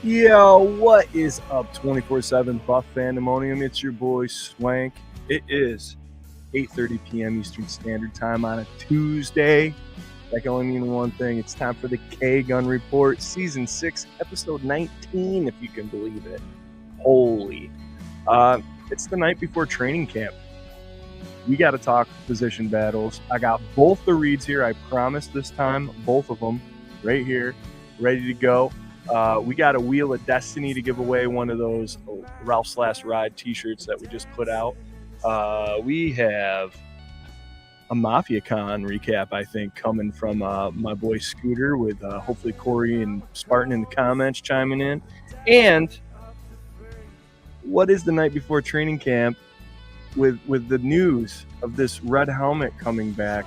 Yo, what is up, 24/7 Buff Fandemonium? It's your boy Swank. It is 8:30 p.m. Eastern Standard Time on a Tuesday. That can only mean one thing. It's time for the K-Gun Report, Season 6, Episode 19, if you can believe it. Holy. It's the night before training camp. We got to talk position battles. I got both the reads here. I promise this time, both of them right here, ready to go. We got a Wheel of Destiny to give away, one of those Ralph's Last Ride t-shirts that we just put out. We have a MafiaCon recap, I think, coming from my boy Scooter, with hopefully Corey and Spartan in the comments chiming in. And what is the night before training camp with the news of this red helmet coming back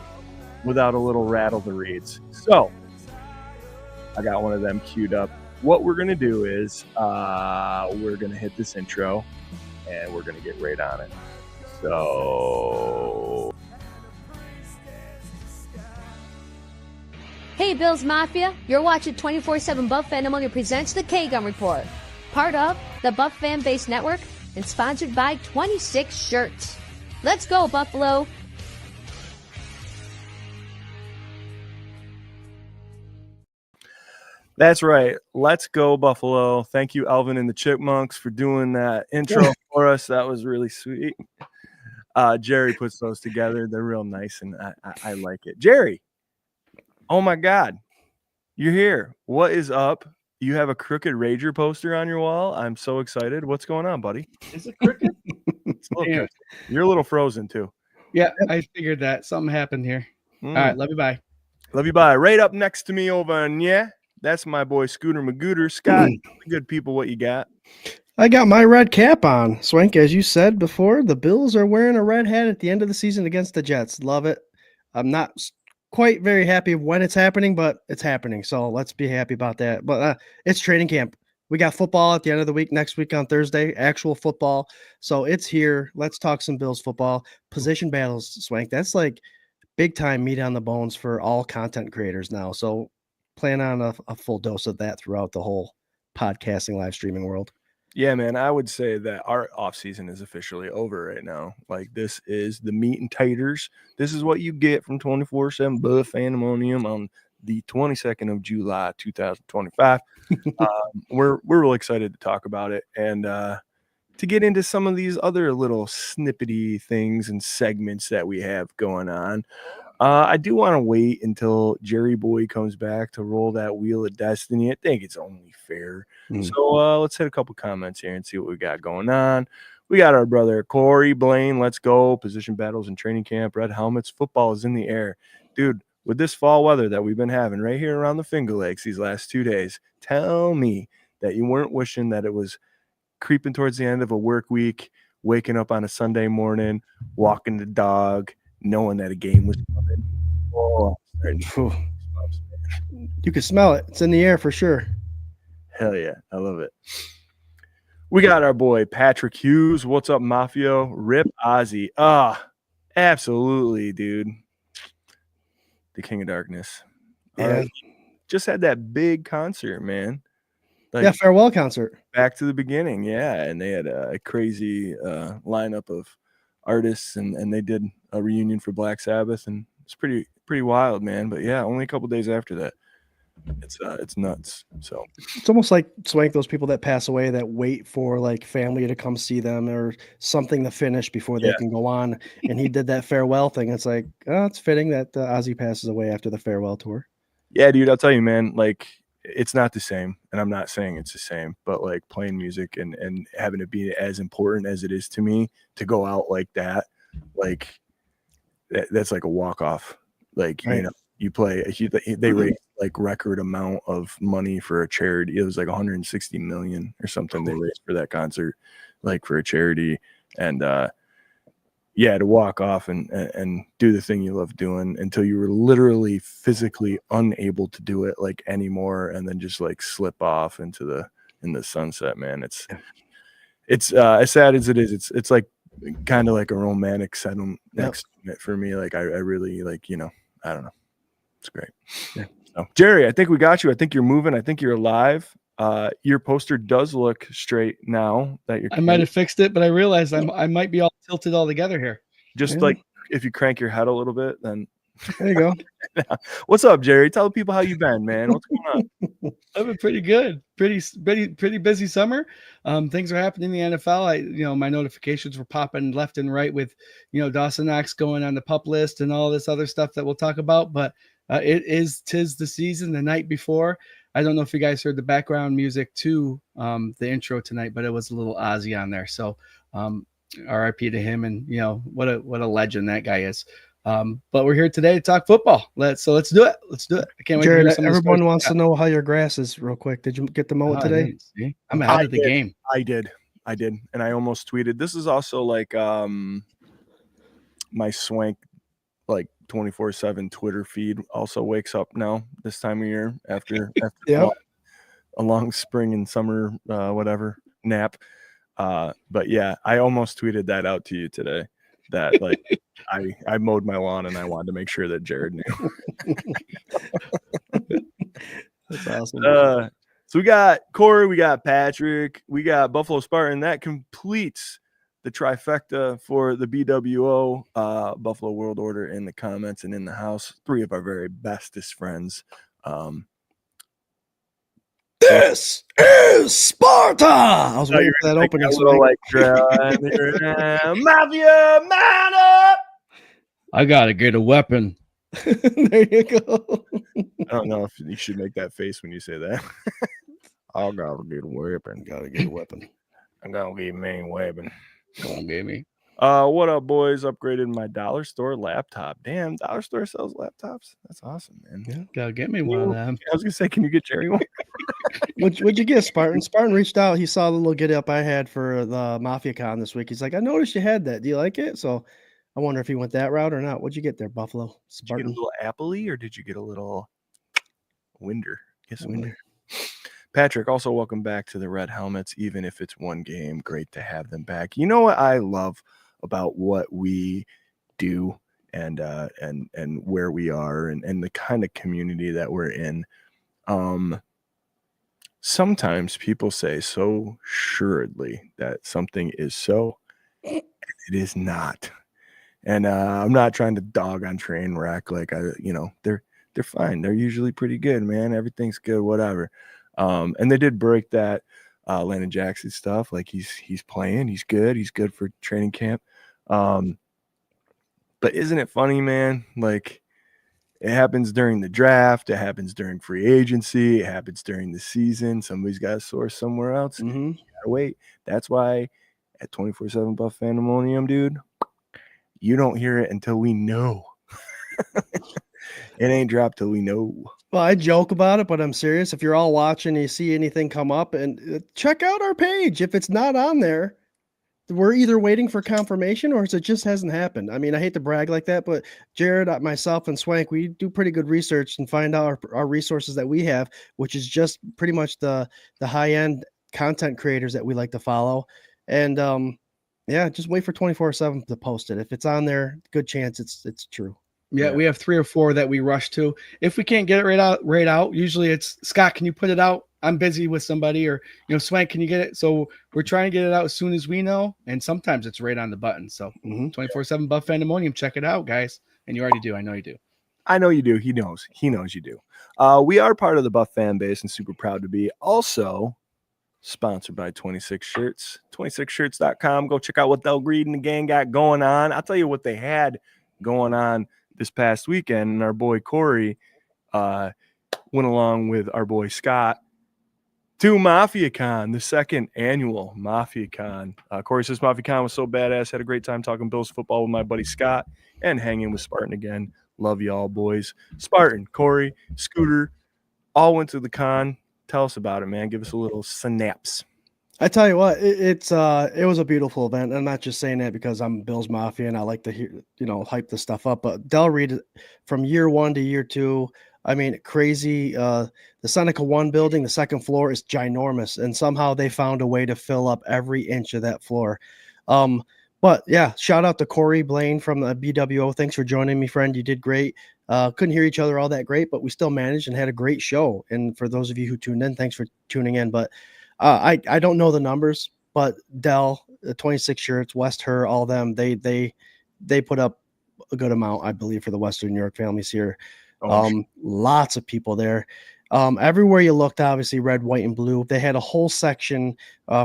without a little rattle the reads? So I got one of them queued up. What we're going to do is we're going to hit this intro and we're going to get right on it. So, hey Bills Mafia, you're watching 24/7 Buff Fandemonium presents the K-Gun Report, part of the Buff Fan Base Network and sponsored by 26 Shirts. Let's go, Buffalo! that's right. Let's go, Buffalo. Thank you, Alvin and the Chipmunks, for doing that intro for us. That was really sweet. Jerry puts those together. They're real nice, and I like it. Jerry, oh my God, you're here. What is up? You have a Crooked Rager poster on your wall. I'm so excited. What's going on, buddy? Is it crooked? Damn. You're a little frozen, too. Yeah, I figured that. Something happened here. All right, love you, bye. Love you, bye. Right up next to me over on, that's my boy Scooter Magooter. Scott, good people, what you got? I got my red cap on. Swank, as you said before, the Bills are wearing a red hat at the end of the season against the Jets. Love it. I'm not quite very happy when it's happening, but it's happening. So let's be happy about that. But it's training camp. We got football at the end of the week, next week on Thursday, actual football. So it's here. Let's talk some Bills football. Position battles, Swank. That's like big time meat on the bones for all content creators now. So plan on a full dose of that throughout the whole podcasting, live streaming world. Yeah, man, I would say that our off season is officially over right now. Like, this is the meat and taters. This is what you get from 24/7 Buff Fandemonium on the 22nd of July, 2025. We're real excited to talk about it and to get into some of these other little snippety things and segments that we have going on. I do want to wait until Jerry Boy comes back to roll that Wheel of Destiny. I think it's only fair. So let's hit a couple comments here and see what we got going on. We got our brother Corey Blaine. Let's go. Position battles in training camp. Red helmets. Football is in the air. Dude, with this fall weather that we've been having right here around the Finger Lakes these last 2 days, tell me that you weren't wishing that it was creeping towards the end of a work week, waking up on a Sunday morning, walking the dog, knowing that a game was coming. Oh, you can smell it. It's in the air for sure. Hell yeah. I love it. We got our boy Patrick Hughes. What's up, Mafio? Rip Ozzy. Absolutely, dude. The King of Darkness. Yeah. Just had that big concert, man. Like, yeah, farewell concert. Back to the beginning, yeah. And they had a crazy lineup of artists, and they did a reunion for Black Sabbath, and it's pretty wild, man. But yeah, only a couple days after that, it's nuts. So it's almost like, Swank, those people that pass away that wait for like family to come see them or something to finish before they can go on. And he did that farewell thing. It's like, it's fitting that Ozzy passes away after the farewell tour. Yeah, dude, I'll tell you, man, like, it's not the same, and I'm not saying it's the same, but like playing music and having it be as important as it is to me to go out like that, like that's like a walk-off. Like, right. You know, you play, they raised like record amount of money for a charity. It was like 160 million or something they raised for that concert, like for a charity. And yeah, to walk off and do the thing you love doing until you were literally physically unable to do it like anymore, and then just like slip off into the sunset, man. It's as sad as it is, it's like kind of like a romantic sentiment next to it for me. Like I really like, you know, I don't know. It's great. Yeah. So, Jerry, I think we got you. I think you're moving. I think you're alive. Your poster does look straight now that you're. I might have fixed it, but I realized I might be all tilted all together here. Just like if you crank your head a little bit, then there you go. What's up, Jerry? Tell people how you been, man. What's going on? I've been pretty good. Pretty busy summer. Things are happening in the NFL. My notifications were popping left and right with, Dawson Knox going on the PUP list and all this other stuff that we'll talk about. But tis the season. The night before, I don't know if you guys heard the background music to the intro tonight, but it was a little Ozzy on there. So RIP to him, and what a legend that guy is. But we're here today to talk football. Let's do it. I can't wait. Jared, to hear everyone wants to know how your grass is real quick. Did you get the mow today? I'm out of the game. I did. And I almost tweeted. This is also like my Swank like 24/7 Twitter feed also wakes up now this time of year after Yep. a long spring and summer whatever nap. But yeah, I almost tweeted that out to you today. That like I mowed my lawn and I wanted to make sure that Jared knew. That's awesome. So we got Corey, we got Patrick, we got Buffalo Spartan. That completes the trifecta for the BWO, Buffalo World Order, in the comments and in the house. 3 of our very bestest friends. This is Sparta. I was waiting for that opening. Mafia, man up. I gotta get a weapon. There you go. I don't know if you should make that face when you say that. I gotta get a weapon. Gotta get a weapon. I'm gonna get me a weapon. Don't get me. What up, boys? Upgraded my dollar store laptop. Damn, dollar store sells laptops. That's awesome, man. Yeah, gotta get me one of them. I was gonna say, can you get Jerry one? What'd you get, Spartan? Spartan reached out. He saw the little get up I had for the Mafia Con this week. He's like, I noticed you had that. Do you like it? So I wonder if he went that route or not. What'd you get there, Buffalo Spartan? Did you get a little Appley or did you get a little Winder? Yes, Winder. Patrick, also welcome back to the Red Helmets, even if it's one game. Great to have them back. You know what I love about what we do and where we are and the kind of community that we're in. Sometimes people say so assuredly that something is so, it is not. And I'm not trying to dog on Trainwreck. Like they're fine. They're usually pretty good, man. Everything's good, whatever. And they did break that Landon Jackson stuff. Like he's playing, he's good for training camp. But isn't it funny, man? Like it happens during the draft, it happens during free agency, it happens during the season. Somebody's got to source somewhere else. Mm-hmm. You gotta wait. That's why at 24/7 Buff Fandemonium, dude, you don't hear it until we know. It ain't dropped till we know. Well, I joke about it, but I'm serious. If you're all watching and you see anything come up, and check out our page. If it's not on there, we're either waiting for confirmation or it just hasn't happened. I mean, I hate to brag like that, but Jared, myself, and Swank, we do pretty good research and find out our resources that we have, which is just pretty much the high-end content creators that we like to follow. And yeah, just wait for 24/7 to post it. If it's on there, good chance it's true. Yeah, we have 3 or 4 that we rush to. If we can't get it right out, usually it's Scott, can you put it out? I'm busy with somebody, or Swank, can you get it? So we're trying to get it out as soon as we know, and sometimes it's right on the button. So 24/7 Buff Fandemonium, check it out, guys. And you already do. I know you do. I know you do. He knows you do. We are part of the Buff fan base and super proud to be. Also sponsored by 26 Shirts, 26shirts.com. Go check out what Del Greed and the gang got going on. I'll tell you what they had going on this past weekend, and our boy Corey went along with our boy Scott to MafiaCon, the second annual MafiaCon. Corey says MafiaCon was so badass. Had a great time talking Bills football with my buddy Scott and hanging with Spartan again. Love y'all, boys. Spartan, Corey, Scooter, all went to the con. Tell us about it, man. Give us a little synapse. I tell you what, it was a beautiful event. I'm not just saying that because I'm Bills Mafia and I like to hear, hype this stuff up. But Del Reed, from year 1 to year 2, I mean, crazy. The Seneca 1 building, the second floor is ginormous, and somehow they found a way to fill up every inch of that floor. But yeah, shout out to Corey Blaine from the BWO. Thanks for joining me, friend. You did great. Couldn't hear each other all that great, but we still managed and had a great show. And for those of you who tuned in, thanks for tuning in. But I don't know the numbers, but Dell, the 26 shirts, West Her, all them, they put up a good amount, I believe, for the Western New York families here. Lots of people there. Everywhere you looked, obviously red, white, and blue. They had a whole section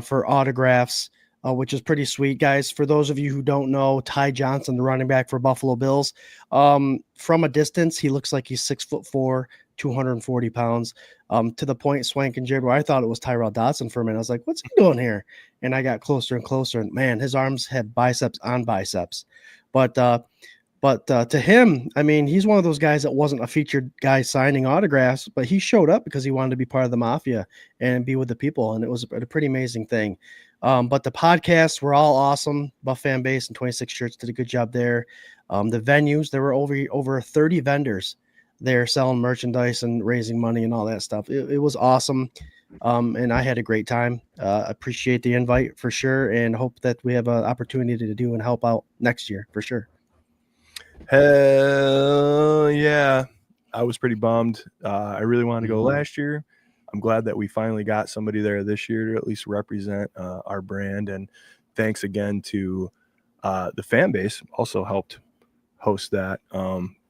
for autographs, which is pretty sweet, guys. For those of you who don't know, Ty Johnson, the running back for Buffalo Bills, from a distance, he looks like he's 6'4", 240 pounds. To the point, Swank and Jared, where I thought it was Tyrell Dodson for a minute. I was like, what's he doing here? And I got closer and closer, and man, his arms had biceps on biceps. But to him, I mean, he's one of those guys that wasn't a featured guy signing autographs, but he showed up because he wanted to be part of the Mafia and be with the people. And it was a pretty amazing thing. But the podcasts were all awesome. Buff Fan Base and 26 Shirts did a good job there. The venues, there were over 30 vendors there selling merchandise and raising money and all that stuff. It was awesome. And I had a great time. Appreciate the invite for sure. And hope that we have an opportunity to do and help out next year for sure. Hell yeah. I was pretty bummed. I really wanted to go last year. I'm glad that we finally got somebody there this year to at least represent our brand. And thanks again to the fan base, also helped host that.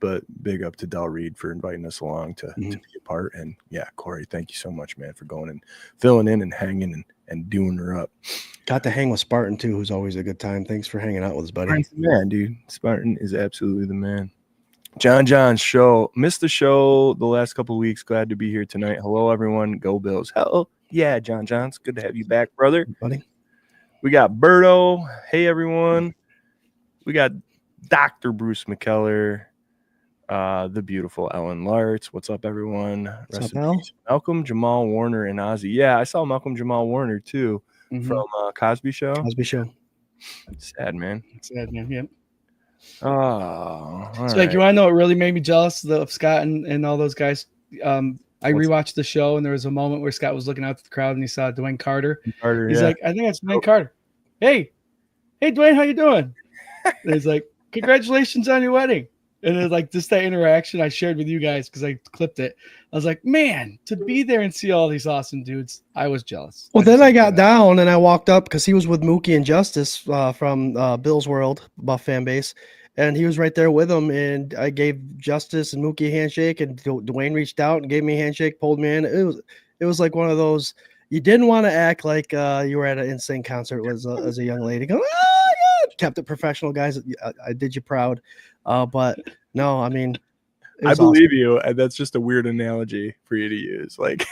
But big up to Del Reed for inviting us along to be a part. And yeah, Corey, thank you so much, man, for going and filling in and hanging and doing her up. Got to hang with Spartan too, who's always a good time. Thanks for hanging out with us, buddy. Spartan's the man, dude. Spartan is absolutely the man. John's show. Missed the show the last couple of weeks. Glad to be here tonight. Hello, everyone. Go Bills. Hell yeah, John's. Good to have you back, brother. Buddy. We got Berto. Hey, everyone. We got Dr. Bruce McKellar. The beautiful Ellen Lartz. What's up, everyone? What's up, Al? Malcolm Jamal Warner and Ozzy. Yeah, I saw Malcolm Jamal Warner too from Cosby Show. Cosby Show. Sad, man. Sad, man. Yep. Oh, all So, right. you want to know what really made me jealous of Scott and all those guys? I rewatched the show, and there was a moment where Scott was looking out at the crowd, and he saw Dwayne Carter. He's like, I think that's Dwayne Carter. Hey, Dwayne, how you doing? And he's like, congratulations on your wedding. And it's like just that interaction I shared with you guys because I clipped it. I was like, man, to be there and see all these awesome dudes, I was jealous. Well, then I got down and I walked up because he was with Mookie and Justice from Bill's World, Buff Fan Base. And he was right there with him. And I gave Justice and Mookie a handshake. And Dwayne reached out and gave me a handshake, pulled me in. It was like one of those, you didn't want to act like you were at an NSYNC concert as a young lady. Go, oh, yeah. Kept it professional, guys. I did you proud. But no, I mean, I believe you. And that's just a weird analogy for you to use. Like,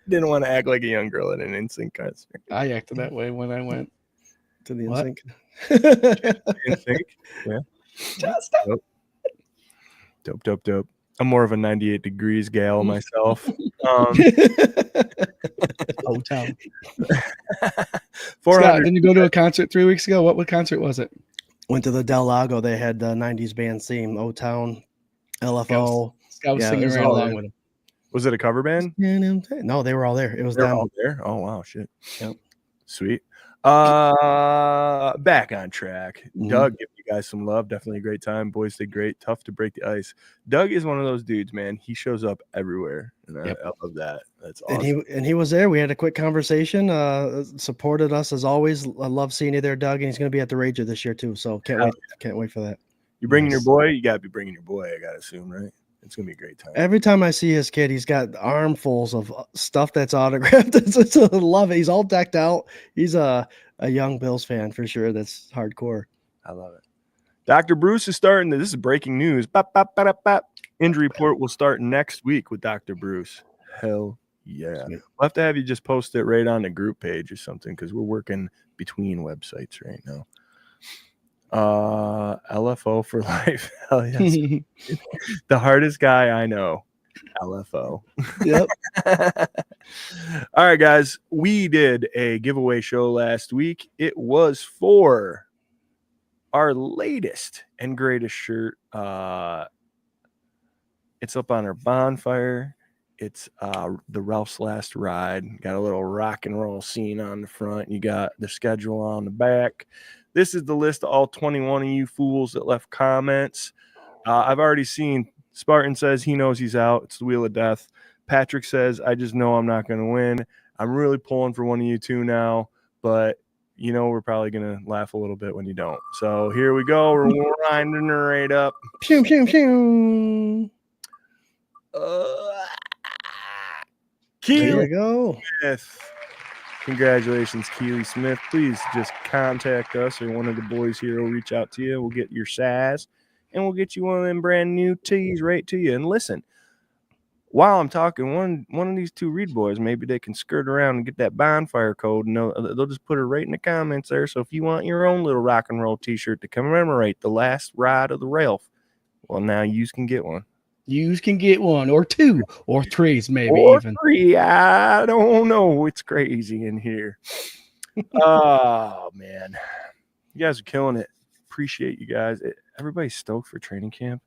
didn't want to act like a young girl at an NSYNC concert. I acted that way when I went to the NSYNC. NSYNC? Yeah. Just dope. I'm more of a 98 Degrees gal myself. Town. 400. Scott, didn't you go to a concert 3 weeks ago? What concert was it? Went to the Del Lago. They had the 90s band theme, O-Town, LFO. Scott was singing right along with him. Was it a cover band? No, they were all there. It was them. All there? Oh, wow. Shit. Yep. Sweet. Back on track. Doug, give you guys some love. Definitely a great time. Boys did great. Tough to break the ice. Doug is one of those dudes, man. He shows up everywhere, and I love that. That's awesome. And he was there. We had a quick conversation. Supported us as always. I love seeing you there, Doug. And he's going to be at the Rager this year too. So can't wait for that. You bringing your boy? You got to be bringing your boy. I got to assume, right? It's gonna be a great time. Every time I see his kid, he's got armfuls of stuff that's autographed. I love it. He's all decked out. He's a young Bills fan for sure. That's hardcore. I love it. Dr. Bruce is starting. This is breaking news. Injury report will start next week with Dr. Bruce. Hell yeah. We'll have to have you just post it right on the group page or something because we're working between websites right now. LFO for life. Hell yes. The hardest guy I know. LFO. Yep. All right, guys. We did a giveaway show last week. It was for our latest and greatest shirt. It's up on our bonfire. It's the Ralph's Last Ride. Got a little rock and roll scene on the front. You got the schedule on the back. This is the list of all 21 of you fools that left comments. I've already seen Spartan says he knows he's out. It's the Wheel of Death. Patrick says, I just know I'm not going to win. I'm really pulling for one of you two now, but we're probably going to laugh a little bit when you don't. So here we go. We're winding her right up. Pew, pew, pew. Keely There you go. Smith. Congratulations, Keely Smith. Please just contact us or one of the boys here will reach out to you. We'll get your size and we'll get you one of them brand new tees right to you. And listen, while I'm talking, one of these two Reed boys, maybe they can skirt around and get that bonfire code, and they'll just put it right in the comments there. So if you want your own little rock and roll T-shirt to commemorate the last ride of the Ralph, well, now you can get one. You can get one or two or threes, maybe or even. Three. I don't know. It's crazy in here. Oh man, you guys are killing it. Appreciate you guys. Everybody's stoked for training camp.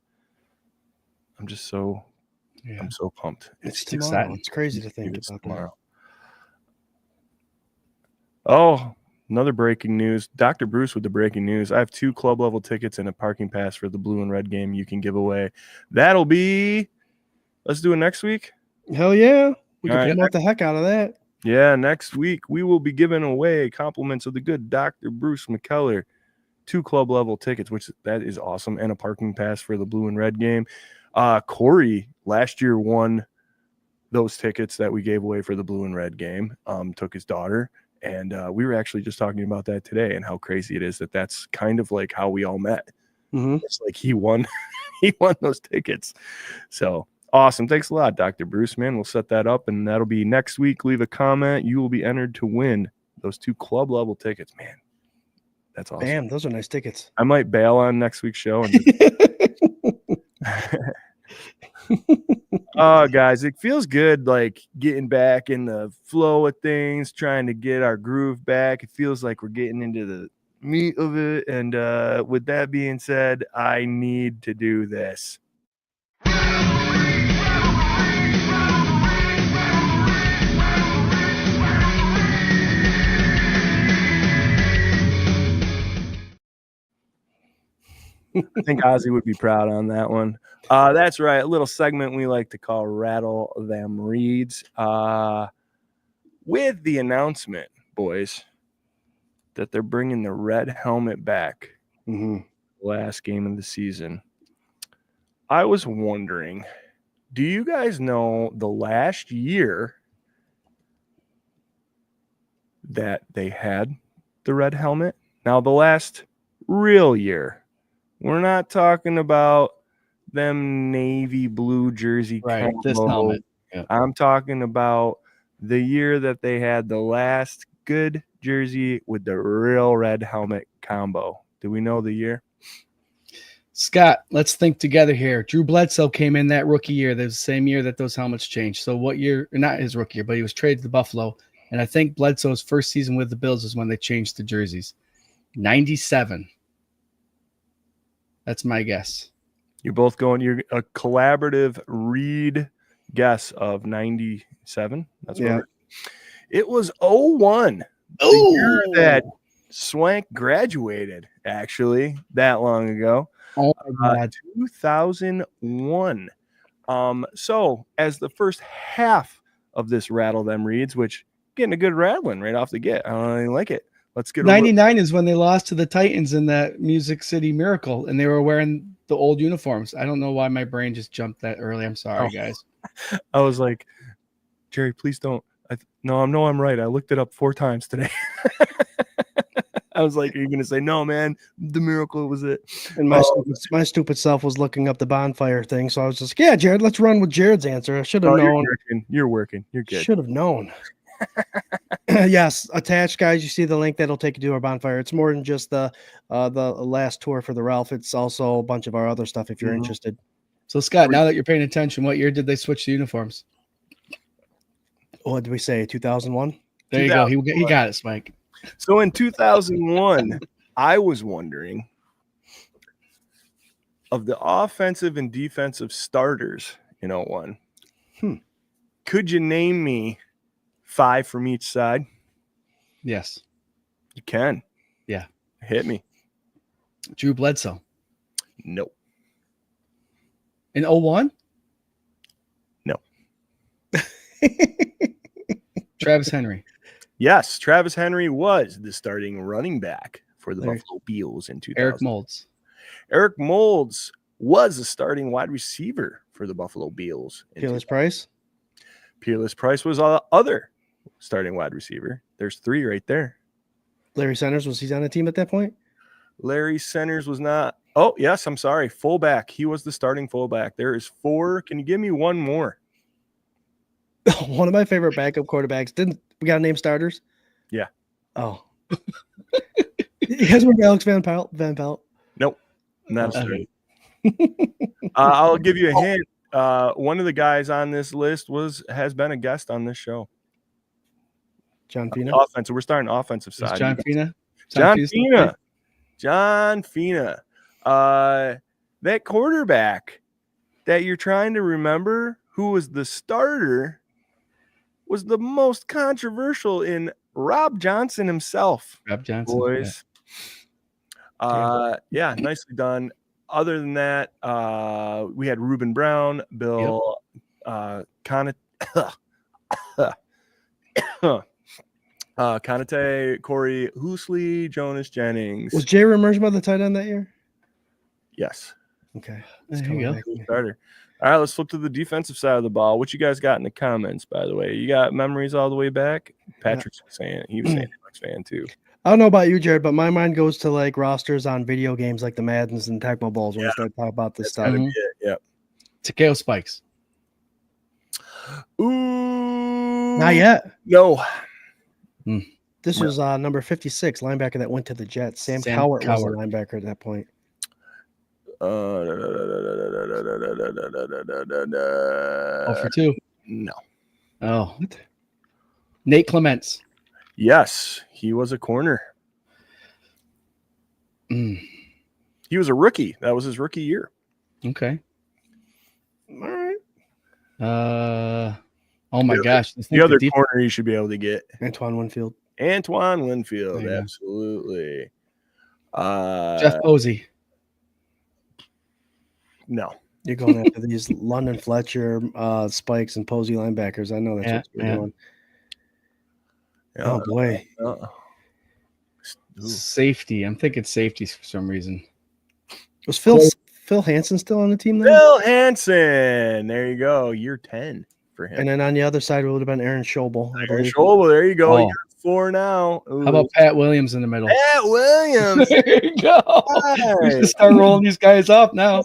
I'm just so. Yeah. I'm so pumped. It's tomorrow. Exciting. It's crazy to think about tomorrow. Oh, another breaking news. Dr. Bruce with the breaking news. I have 2 club level tickets and a parking pass for the blue and red game you can give away. That'll be, let's do it next week. Hell yeah. We can promote the heck out of that. Yeah, next week we will be giving away compliments of the good Dr. Bruce McKellar. 2 club level tickets, which that is awesome, and a parking pass for the blue and red game. Corey last year won those tickets that we gave away for the blue and red game. Took his daughter, and we were actually just talking about that today and how crazy it is that that's kind of like how we all met. Mm-hmm. It's like he won those tickets. So awesome. Thanks a lot, Dr. Bruce, man. We'll set that up, and that'll be next week. Leave a comment. You will be entered to win those 2 club level tickets, man. That's awesome. Damn, those are nice tickets. I might bail on next week's show. And guys, it feels good like getting back in the flow of things, trying to get our groove back. It feels like we're getting into the meat of it. And with that being said, I need to do this. I think Ozzy would be proud on that one. That's right. A little segment we like to call Rattle Them Reads. With the announcement, boys, that they're bringing the red helmet back. Mm-hmm. Last game of the season. I was wondering, do you guys know the last year that they had the red helmet? Now, the last real year. We're not talking about them navy blue jersey. Right, this helmet. Yeah. I'm talking about the year that they had the last good jersey with the real red helmet combo. Do we know the year? Scott, let's think together here. Drew Bledsoe came in that rookie year. That was the same year that those helmets changed. So what year, not his rookie year, but he was traded to Buffalo. And I think Bledsoe's first season with the Bills is when they changed the jerseys. 97. That's my guess. You're both going, you're a collaborative read guess of 97. That's yeah. What it was 01. The year that Swank graduated, actually, that long ago. Oh my God. 2001. So as the first half of this Rattle Them Reads, which getting a good rattling right off the get. I don't really like it. Let's get 99 is when they lost to the Titans in that Music City Miracle, and they were wearing the old uniforms. I don't know why my brain just jumped that early. I'm sorry, guys. I was like, Jerry, please don't. I'm right. I looked it up 4 times today. I was like, are you going to say, no, man, the Miracle was it? And my stupid self was looking up the bonfire thing. So I was just, yeah, Jared, let's run with Jared's answer. I should have known. You're working. You're good. Should have known. Yes, attached, guys. You see the link that'll take you to our bonfire. It's more than just the last tour for the Ralph. It's also a bunch of our other stuff if you're interested. So, Scott, now that you're paying attention, what year did they switch the uniforms? What did we say? 2001? There you go. He got it, Spike. So in 2001, I was wondering, of the offensive and defensive starters in 01, could you name me 5 from each side? Yes. You can. Yeah. Hit me. Drew Bledsoe. Nope. In 01? No. Travis Henry. Yes, Travis Henry was the starting running back for the There. Buffalo Bills in 2000. Eric Molds. Eric Molds was the starting wide receiver for the Buffalo Bills. in Peerless 2000. Price. Peerless Price was other starting wide receiver. There's 3 right there. Larry Centers, was he on the team at that point? Larry Centers was not. Oh, yes, I'm sorry. Fullback. He was the starting fullback. There is 4. Can you give me one more? One of my favorite backup quarterbacks. Didn't we got to name starters? Yeah. Oh. You guys remember Alex Van Pelt? Nope. Not a Okay. starter. I'll give you a hint. One of the guys on this list has been a guest on this show. John Fina. Offensive. We're starting offensive Is side. John Fina? John Fina still Fina. playing? John Fina. That quarterback that you're trying to remember who was the starter was the most controversial in Rob Johnson himself. Rob Johnson. Boys. Yeah, nicely done. Other than that, we had Reuben Brown, Bill Conate, Corey Hoosley, Jonas Jennings. Was Jay Remersma the tight end that year? Yes. Okay. There you go. Starter. All right, let's flip to the defensive side of the ball. What you guys got in the comments, by the way? You got memories all the way back? Patrick's saying it. He was saying Bucks fan too. I don't know about you, Jared, but my mind goes to like rosters on video games like the Maddens and Tecmo Bowls when we start talking about this stuff. Gotta be it. Yep. Takeo Spikes. Ooh. Not yet. No. This was number 56, linebacker that went to the Jets. Sam Sam Cowart was the Cowart. linebacker at that point. 0 for 2. No. Oh. Nate Clements. Yes, he was a corner. Mm. He was a rookie. That was his rookie year. Okay. All right. Oh my gosh. The other corner you should be able to get. Antoine Winfield. Antoine Winfield. There you go. Absolutely. Jeff Posey. No. You're going after these London Fletcher, Spikes, and Posey linebackers. I know that's what you're doing. Oh, boy. Ooh. Safety. I'm thinking safeties for some reason. Was Phil Hansen still on the team then? Phil Hansen. There you go. Year 10 for him. And then on the other side, it would have been Aaron Schobel. I Aaron believe. Schobel, there you go. Oh. You're 4 now. Ooh. How about Pat Williams in the middle? Pat Williams? There you go. We should start rolling these guys up now.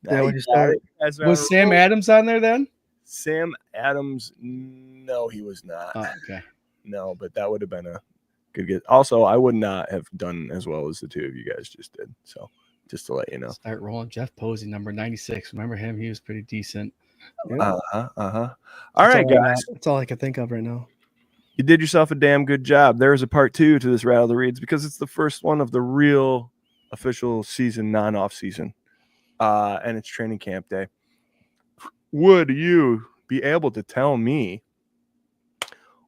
Yeah, when you start. Was Sam Adams on there then? Sam Adams? No, he was not. Oh, okay. No, but that would have been a good get. Also, I would not have done as well as the two of you guys just did. So, just to let you know. Start rolling. Jeff Posey, number 96. Remember him? He was pretty decent. All right, guys. That's all I can think of right now. You did yourself a damn good job. There is a part 2 to this Rattle the Reads because it's the first one of the real official season, non-off season. And it's training camp day. Would you be able to tell me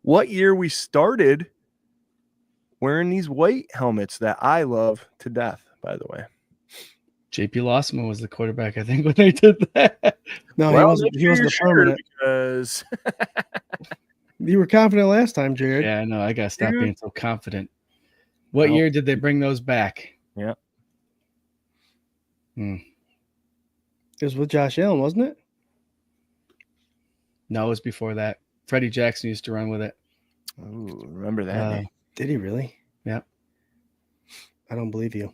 what year we started wearing these white helmets that I love to death, by the way? JP Lossman was the quarterback, I think, when they did that. No, Well, he wasn't a permanent. Because You were confident last time, Jared. Yeah, I know. I got to stop Dude. being so confident. What Well- year did they bring those back? Yeah. It was with Josh Allen, wasn't it? No, it was before that. Freddie Jackson used to run with it. Ooh, remember that name. Did he really? Yeah. I don't believe you.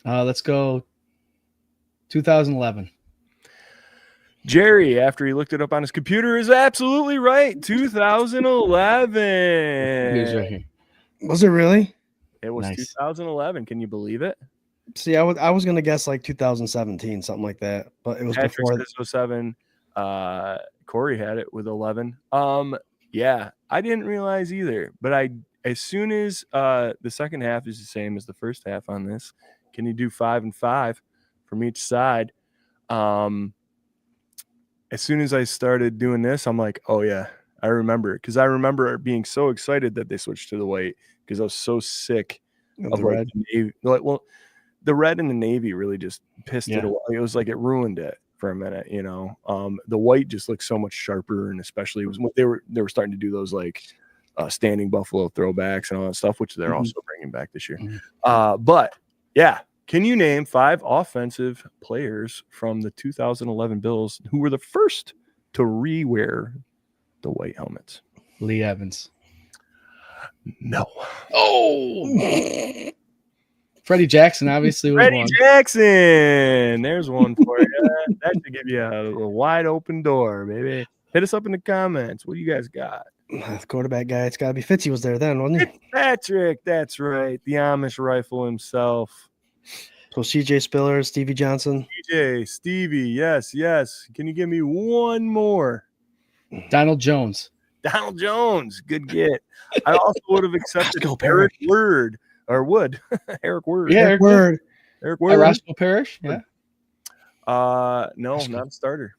Let's go 2011. Jerry, after he looked it up on his computer, is absolutely right. 2011. He was right here. Was it really? It was Nice. 2011. Can you believe it? See, I was gonna guess like 2017, something like that, but it was Patrick before. says 07. Corey had it with 11. Yeah, I didn't realize either. But as soon as the second half is the same as the first half on this, can you do 5 and 5 from each side? As soon as I started doing this, I'm like, oh yeah, I remember, because I remember being so excited that they switched to the white because I was so sick Of of the like red. the navy. Like, well, the red and the navy really just pissed it Yeah. away. It was like it ruined it for a minute, The white just looked so much sharper, and especially it was when they were starting to do those like standing buffalo throwbacks and all that stuff, which they're also bringing back this year. But yeah, can you name 5 offensive players from the 2011 Bills who were the first to re-wear the white helmets? Lee Evans. No. Oh, Freddie Jackson obviously was Freddie one. Jackson. There's one for you. That should give you a wide open door, baby. Hit us up in the comments. What do you guys got? The quarterback guy, it's got to be Fitzy was there then, wasn't he? Patrick, that's right. The Amish rifle himself. So CJ Spiller, Stevie Johnson. DJ, Stevie, yes. Can you give me one more? Donald Jones. Donald Jones, good get. I also would have accepted Roscoe Eric Parrish. Word or Wood. Eric Word. Yeah, Eric Word. Eric Word. Roscoe Parrish. Yeah. No, not starter.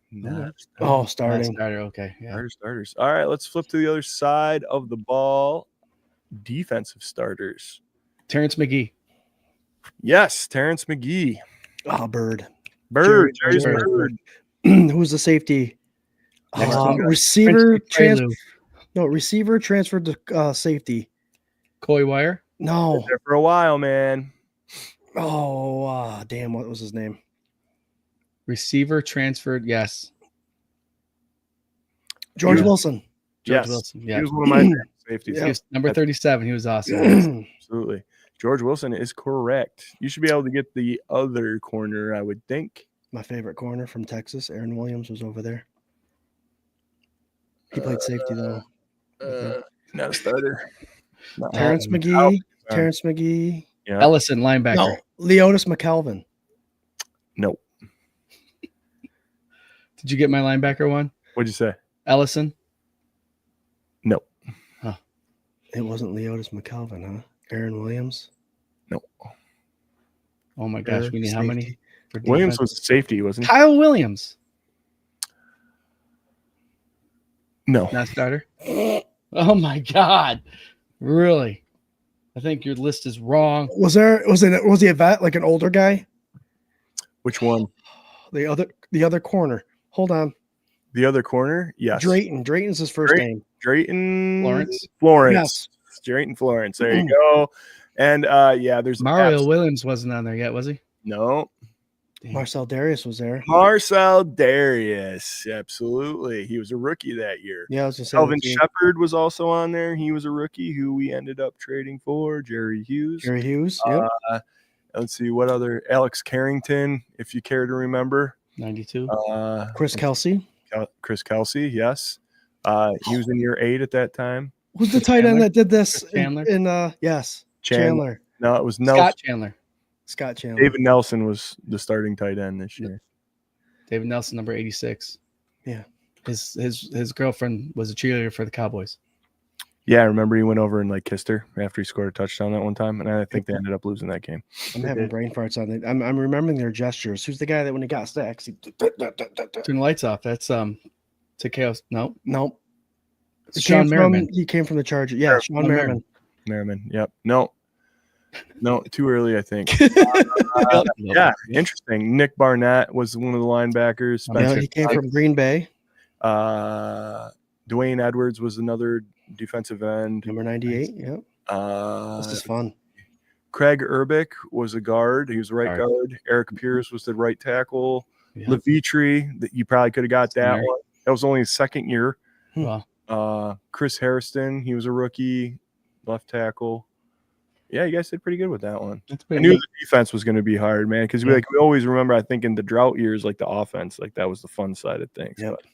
Oh, starting. Starter. Okay. Yeah. Starters. All right, let's flip to the other side of the ball. Defensive starters. Terrence McGee. Yes, Terrence McGee. Oh, Bird. Jerry Jerry Bird. Who's the safety? Next one. Receiver Prince receiver transferred to safety. Coy Wire. No. There for a while, man. Oh, damn, what was his name? Receiver transferred. Yes. George Yeah. Wilson. George Yes. Wilson. He Yeah. was one of my favorite safeties. He was number 37. He was awesome. Absolutely. George Wilson is correct. You should be able to get the other corner, I would think. My favorite corner from Texas, Aaron Williams, was over there. He played safety though. Not a starter. Terrence Oh, McGee. sorry. Terrence McGee. Yeah. Ellison, linebacker. No, Leotis McCalvin. No. Did you get my linebacker one? What'd you say? Ellison. No. It wasn't Leotis McCalvin, huh? Aaron Williams. No. Oh my gosh, we need how many? For Williams defense? was safety, wasn't he? Kyle Williams. No. Not starter. Oh my God. Really? I think your list is wrong. Was he a vet, like an older guy? Which one? The other corner. Hold on. The other corner? Yes. Drayton. Drayton's his first name. Drayton Lawrence? Florence. Yes. Drayton Florence. There you go. And there's Mario Williams wasn't on there yet, was he? No. Marcel Darius was there. Marcel Darius. Absolutely. He was a rookie that year. Yeah, I was just Elvin saying. Shepard was also on there. He was a rookie who we ended up trading for. Jerry Hughes. Jerry Hughes. Yep. Let's see what other. Alex Carrington, if you care to remember. 92. Chris Kelsey. Chris Kelsey, yes. He was in year 8 at that time. Who's the tight end that did this? Chandler? Yes. Chandler. Chandler. No, it was Nelson. Scott Chandler. Scott Chandler. David Nelson was the starting tight end this year. David Nelson, number 86. Yeah. His girlfriend was a cheerleader for the Cowboys. Yeah, I remember he went over and like kissed her after he scored a touchdown that one time, and I think they ended up losing that game. I'm having brain farts on it. I'm remembering their gestures. Who's the guy that when he got sacks? Turn the lights off. That's Takeo. No. Nope. Sean Merriman. He came from the Chargers. Yeah, Sean Merriman. Merriman. Yep. No, too early, I think. Yep. Yeah, interesting. Nick Barnett was one of the linebackers. Yeah, Spencer he came from Green Bay. Dwayne Edwards was another defensive end. Number 98. Yep. This is fun. Craig Urbick was a guard. He was a right guard. Eric Pierce was the right tackle. Yeah. Levitri, that you probably could have got that Smart. one. That was only his second year. Wow. Chris Harrison, he was a rookie, left tackle. Yeah, you guys did pretty good with that one. That's I pretty knew good. the defense was going to be hard, man, because we always remember, I think, in the drought years, like the offense, like that was the fun side of things. Yep. But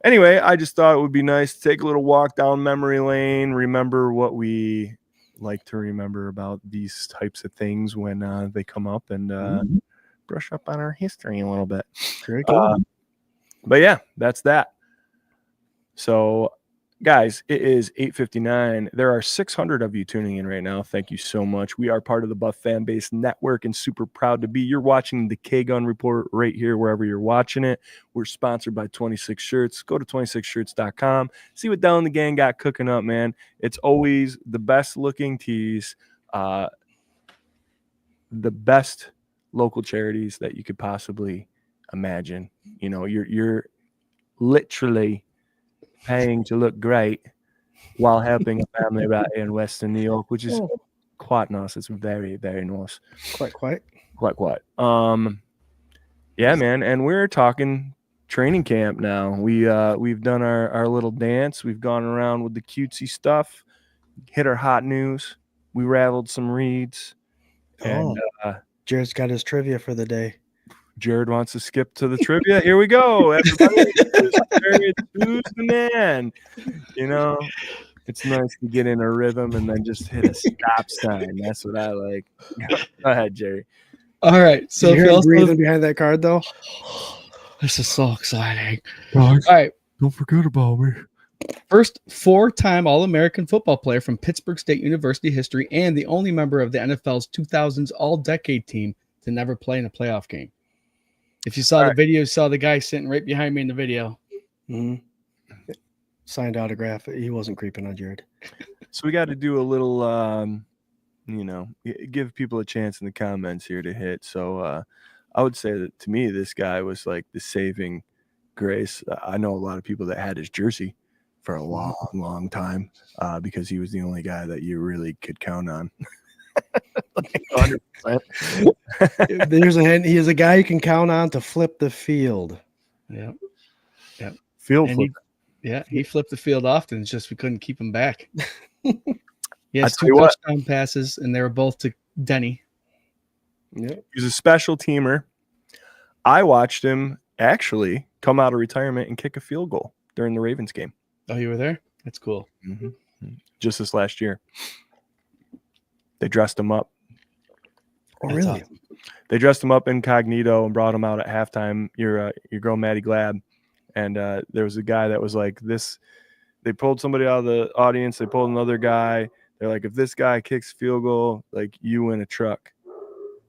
anyway, I just thought it would be nice to take a little walk down memory lane, remember what we like to remember about these types of things when they come up, and brush up on our history a little bit. Very cool. But yeah, that's that. So, guys, it is 8:59. There are 600 of you tuning in right now. Thank you so much. We are part of the Buff Fan Base Network and super proud to be. You're watching the K-Gun Report right here, wherever you're watching it. We're sponsored by 26 Shirts. Go to 26shirts.com. See what Down the Gang got cooking up, man. It's always the best looking tees. the best local charities that you could possibly imagine. You know, you're literally paying to look great while helping a family right here in Western New York, which is quite nice. It's very, very nice. Quite. Yeah, man. And we're talking training camp now. We've done our little dance. We've gone around with the cutesy stuff, hit our hot news. We rattled some reeds. And Jared's got his trivia for the day. Jared wants to skip to the trivia. Here we go, everybody. Jared, who's the man? You know, it's nice to get in a rhythm and then just hit a stop sign. That's what I like. Go ahead, Jerry. All right. So Did you hear him breathing behind that card, though? This is so exciting. All right. Don't forget about me. First 4-time All-American football player from Pittsburgh State University history and the only member of the NFL's 2000s All-Decade team to never play in a playoff game. If you saw the video, you saw the guy sitting right behind me in the video. Mm-hmm. Signed autograph. He wasn't creeping on Jared. So we got to do a little, give people a chance in the comments here to hit. So I would say that to me, this guy was like the saving grace. I know a lot of people that had his jersey for a long, long time because he was the only guy that you really could count on. Like 100%. There's a hint. He is a guy you can count on to flip the field. Yeah. Field flip. He flipped the field often. It's just we couldn't keep him back. He has 2 touchdown passes, and they were both to Denny. Yeah. He's a special teamer. I watched him actually come out of retirement and kick a field goal during the Ravens game. Oh, you were there? That's cool. Mm-hmm. Just this last year. They dressed him up. Oh, really? Awesome. They dressed him up incognito and brought him out at halftime. Your girl, Maddie Glab. And there was a guy that was like this. They pulled somebody out of the audience. They pulled another guy. They're like, if this guy kicks field goal, like you win a truck.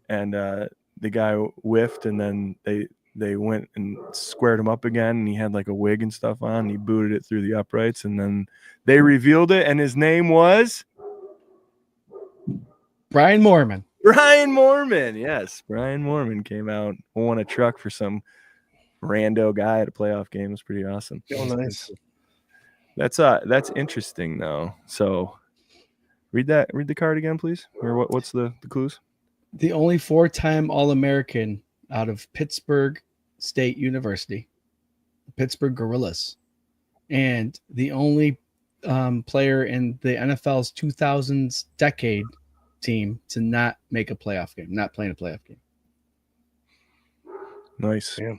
And the guy whiffed, and then they went and squared him up again, and he had like a wig and stuff on. And he booted it through the uprights, and then they revealed it, and his name was Brian Moorman. Brian Moorman. Yes, Brian Moorman came out, won a truck for some rando guy at a playoff game. It was pretty awesome. Oh, nice. That's interesting though. So read the card again, please. Or what's the clues? The only 4-time All-American out of Pittsburgh State University, Pittsburgh Gorillas, and the only player in the NFL's 2000s decade team to not make a playoff game, not playing a playoff game. Nice. Yeah.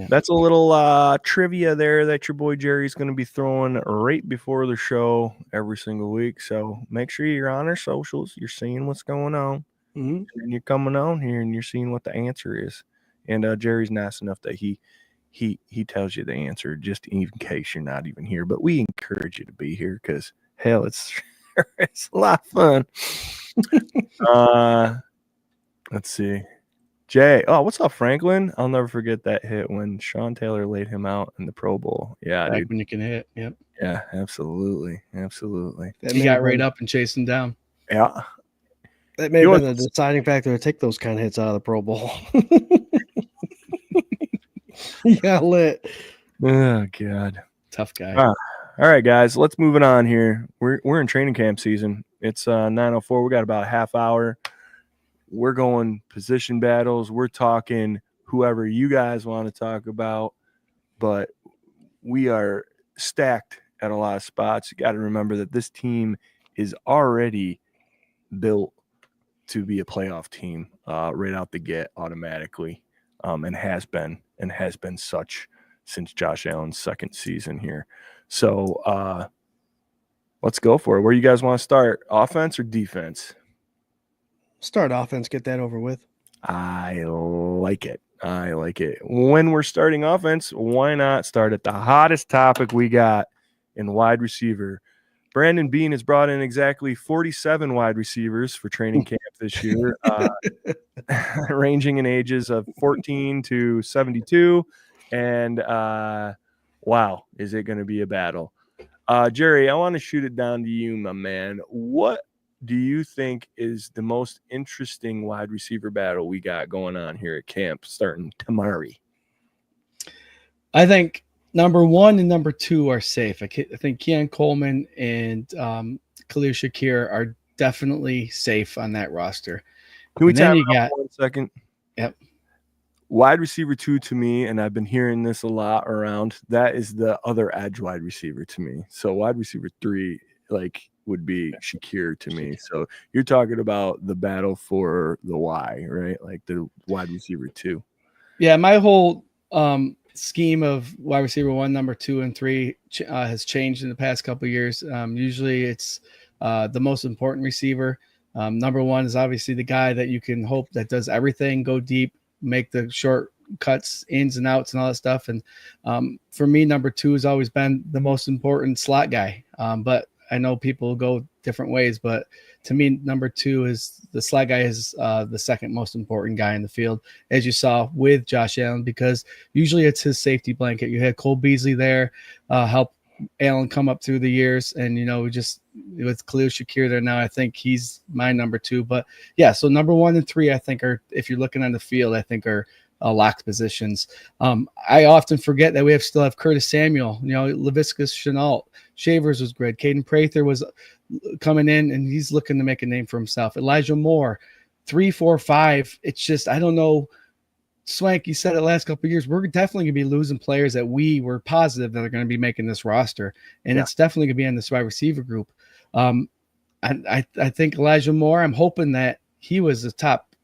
That's a little trivia there that your boy Jerry's going to be throwing right before the show every single week. So make sure you're on our socials. You're seeing what's going on. Mm-hmm. And you're coming on here and you're seeing what the answer is. And Jerry's nice enough that he tells you the answer just in case you're not even here. But we encourage you to be here because, hell, it's a lot of fun. Let's see. Jay, what's up, Franklin? I'll never forget that hit when Sean Taylor laid him out in the Pro Bowl. Yeah, Back dude. when you can hit. Yep. Yeah, absolutely. He got right up and chased him down. Yeah. That may have been the deciding factor to take those kind of hits out of the Pro Bowl. He got lit. Oh, God. Tough guy. All right, guys, let's move it on here. We're in training camp season. It's 9:04. We got about a half hour. We're going position battles. We're talking whoever you guys want to talk about, but we are stacked at a lot of spots. You got to remember that this team is already built to be a playoff team right out the gate automatically, and has been such since Josh Allen's second season here. So let's go for it. Where you guys want to start, offense or defense? Start offense, get that over with. I like it. When we're starting offense, why not start at the hottest topic we got in wide receiver? Brandon Beane has brought in exactly 47 wide receivers for training camp this year, ranging in ages of 14 to 72. And wow, is it going to be a battle? Jerry, I want to shoot it down to you, my man. What do you think is the most interesting wide receiver battle we got going on here at camp starting tomorrow? I think number 1 and number 2 are safe. I think Keon Coleman and Khalil Shakir are definitely safe on that roster. Can we And then time you out got 1 second? Yep. Wide receiver 2 to me, and I've been hearing this a lot around, that is the other edge wide receiver to me. So wide receiver 3 would be Shakir to me. So you're talking about the battle for the Y, right? Like the wide receiver 2. Yeah, my whole scheme of wide receiver 1, number 2, and 3 has changed in the past couple of years. Usually it's the most important receiver. Number 1 is obviously the guy that you can hope that does everything, go deep, make the short cuts, ins and outs and all that stuff. And for me, number 2 has always been the most important slot guy. But I know people go different ways, but to me, number 2 is the slot guy is the second most important guy in the field, as you saw with Josh Allen, because usually it's his safety blanket. You had Cole Beasley there, help Allen come up through the years, and just with Khalil Shakir there now, I think he's my number 2. But yeah, so number 1 and 3, I think are, if you're looking on the field, I think are locked positions. I often forget that we still have Curtis Samuel, Laviska Shenault, Shavers was great. Caden Prather was coming in, and he's looking to make a name for himself. Elijah Moore, 3, 4, 5. It's just, I don't know. Swank, you said it last couple of years, we're definitely going to be losing players that we were positive that are going to be making this roster. And It's definitely going to be in this wide receiver group. I think Elijah Moore, I'm hoping that he was the top,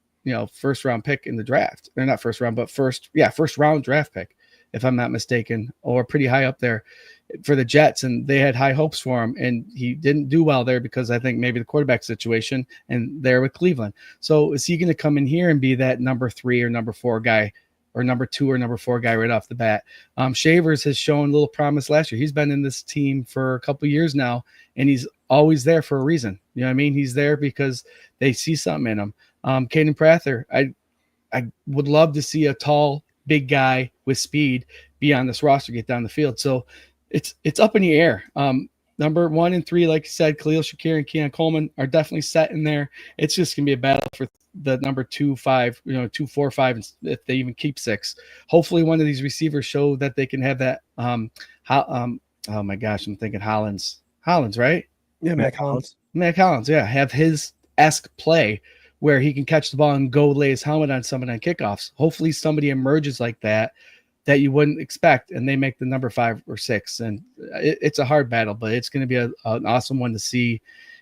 first round pick in the draft. They're not first round, but first round draft pick, if I'm not mistaken, or pretty high up there for the Jets. And they had high hopes for him, and he didn't do well there because I think maybe the quarterback situation and there with Cleveland. So is he going to come in here and be that number 3 or number 4 guy, or number 2 or number 4 guy right off the bat? Shavers has shown a little promise last year. He's been in this team for a couple of years now, and he's always there for a reason. You know what I mean? He's there because they see something in him. Caden Prather, I would love to see a tall, big guy with speed be on this roster, get down the field. So it's up in the air. Number 1 and 3, like you said, Khalil Shakir and Keon Coleman are definitely set in there. It's just gonna be a battle for the number 2, 5, 2, 4, 5, if they even keep 6. Hopefully one of these receivers show that they can have that. Oh my gosh, I'm thinking Hollins, right? Yeah, Mac Hollins. Yeah, have his esque play where he can catch the ball and go lay his helmet on someone on kickoffs. Hopefully somebody emerges like that you wouldn't expect, and they make the number 5 or 6. And it's a hard battle, but it's going to be an awesome one to see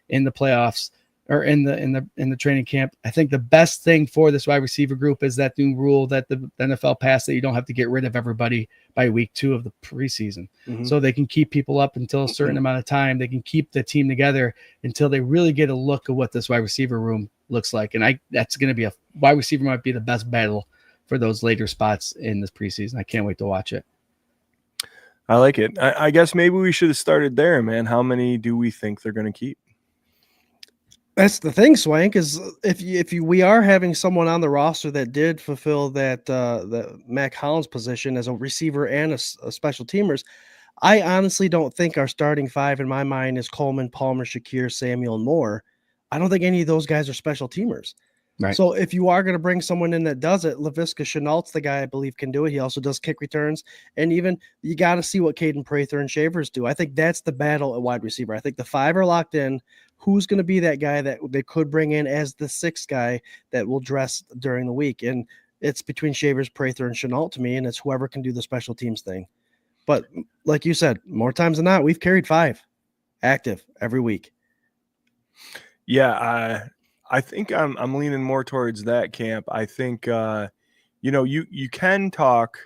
in the playoffs or in the training camp. I think the best thing for this wide receiver group is that new rule that the NFL passed, that you don't have to get rid of everybody by week 2 of the preseason. Mm-hmm. So they can keep people up until a certain amount of time. They can keep the team together until they really get a look at what this wide receiver room looks like. And that's going to be wide receiver might be the best battle for those later spots in this preseason. I can't wait to watch it. I like it. I guess maybe we should have started there, man. How many do we think they're going to keep? That's the thing, Swank, is we are having someone on the roster that did fulfill that the Mac Hollins position as a receiver and a special teamers. I honestly don't think our starting 5 in my mind is Coleman, Palmer, Shakir, Samuel, and Moore. I don't think any of those guys are special teamers. Right. So if you are going to bring someone in that does it, Laviska Shenault's the guy I believe can do it. He also does kick returns. And even you got to see what Caden Prather and Shavers do. I think that's the battle at wide receiver. I think the 5 are locked in. Who's going to be that guy that they could bring in as the 6th guy that will dress during the week? And it's between Shavers, Prather, and Shenault to me, and it's whoever can do the special teams thing. But like you said, more times than not, we've carried 5 active every week. Yeah, I think I'm leaning more towards that camp. I think you can talk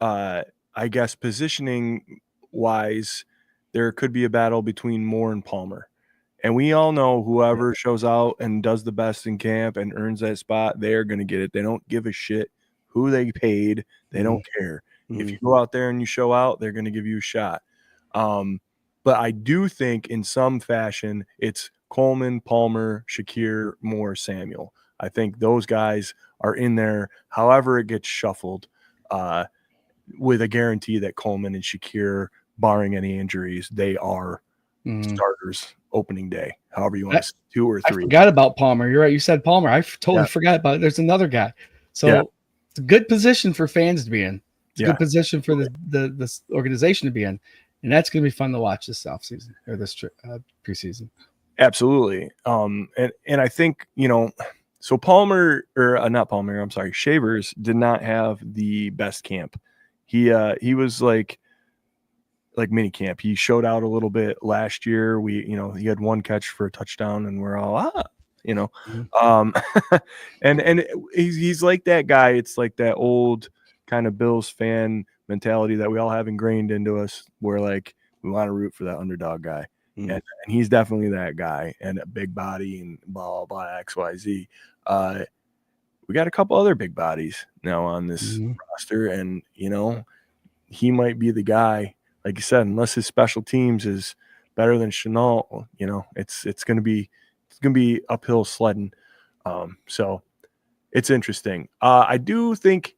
I guess positioning wise, there could be a battle between Moore and Palmer. And we all know whoever shows out and does the best in camp and earns that spot, they're going to get it. They don't give a shit who they paid. They don't care. If you go out there and you show out, they're going to give you a shot. But I do think in some fashion it's Coleman, Palmer, Shakir, Moore, Samuel. I think those guys are in there however it gets shuffled, with a guarantee that Coleman and Shakir, barring any injuries, they are starters opening day, however you want to say, 2 or 3. I forgot about Palmer. You're right. You said Palmer. I totally forgot about it. There's another guy. So it's a good position for fans to be in. It's a good position for the organization to be in. And that's going to be fun to watch this offseason or this preseason. Absolutely. And I think, so Palmer, or not Palmer, I'm sorry, Shavers did not have the best camp. He was like mini camp. He showed out a little bit last year. He had 1 catch for a touchdown, and we're all and he's like that guy. It's like that old kind of Bills fan mentality that we all have ingrained into us, where like we want to root for that underdog guy. And he's definitely that guy, and a big body and blah, blah, XYZ. We got a couple other big bodies now on this roster, and, he might be the guy, like you said, unless his special teams is better than Shenault, it's going to be uphill sledding. So it's interesting. I do think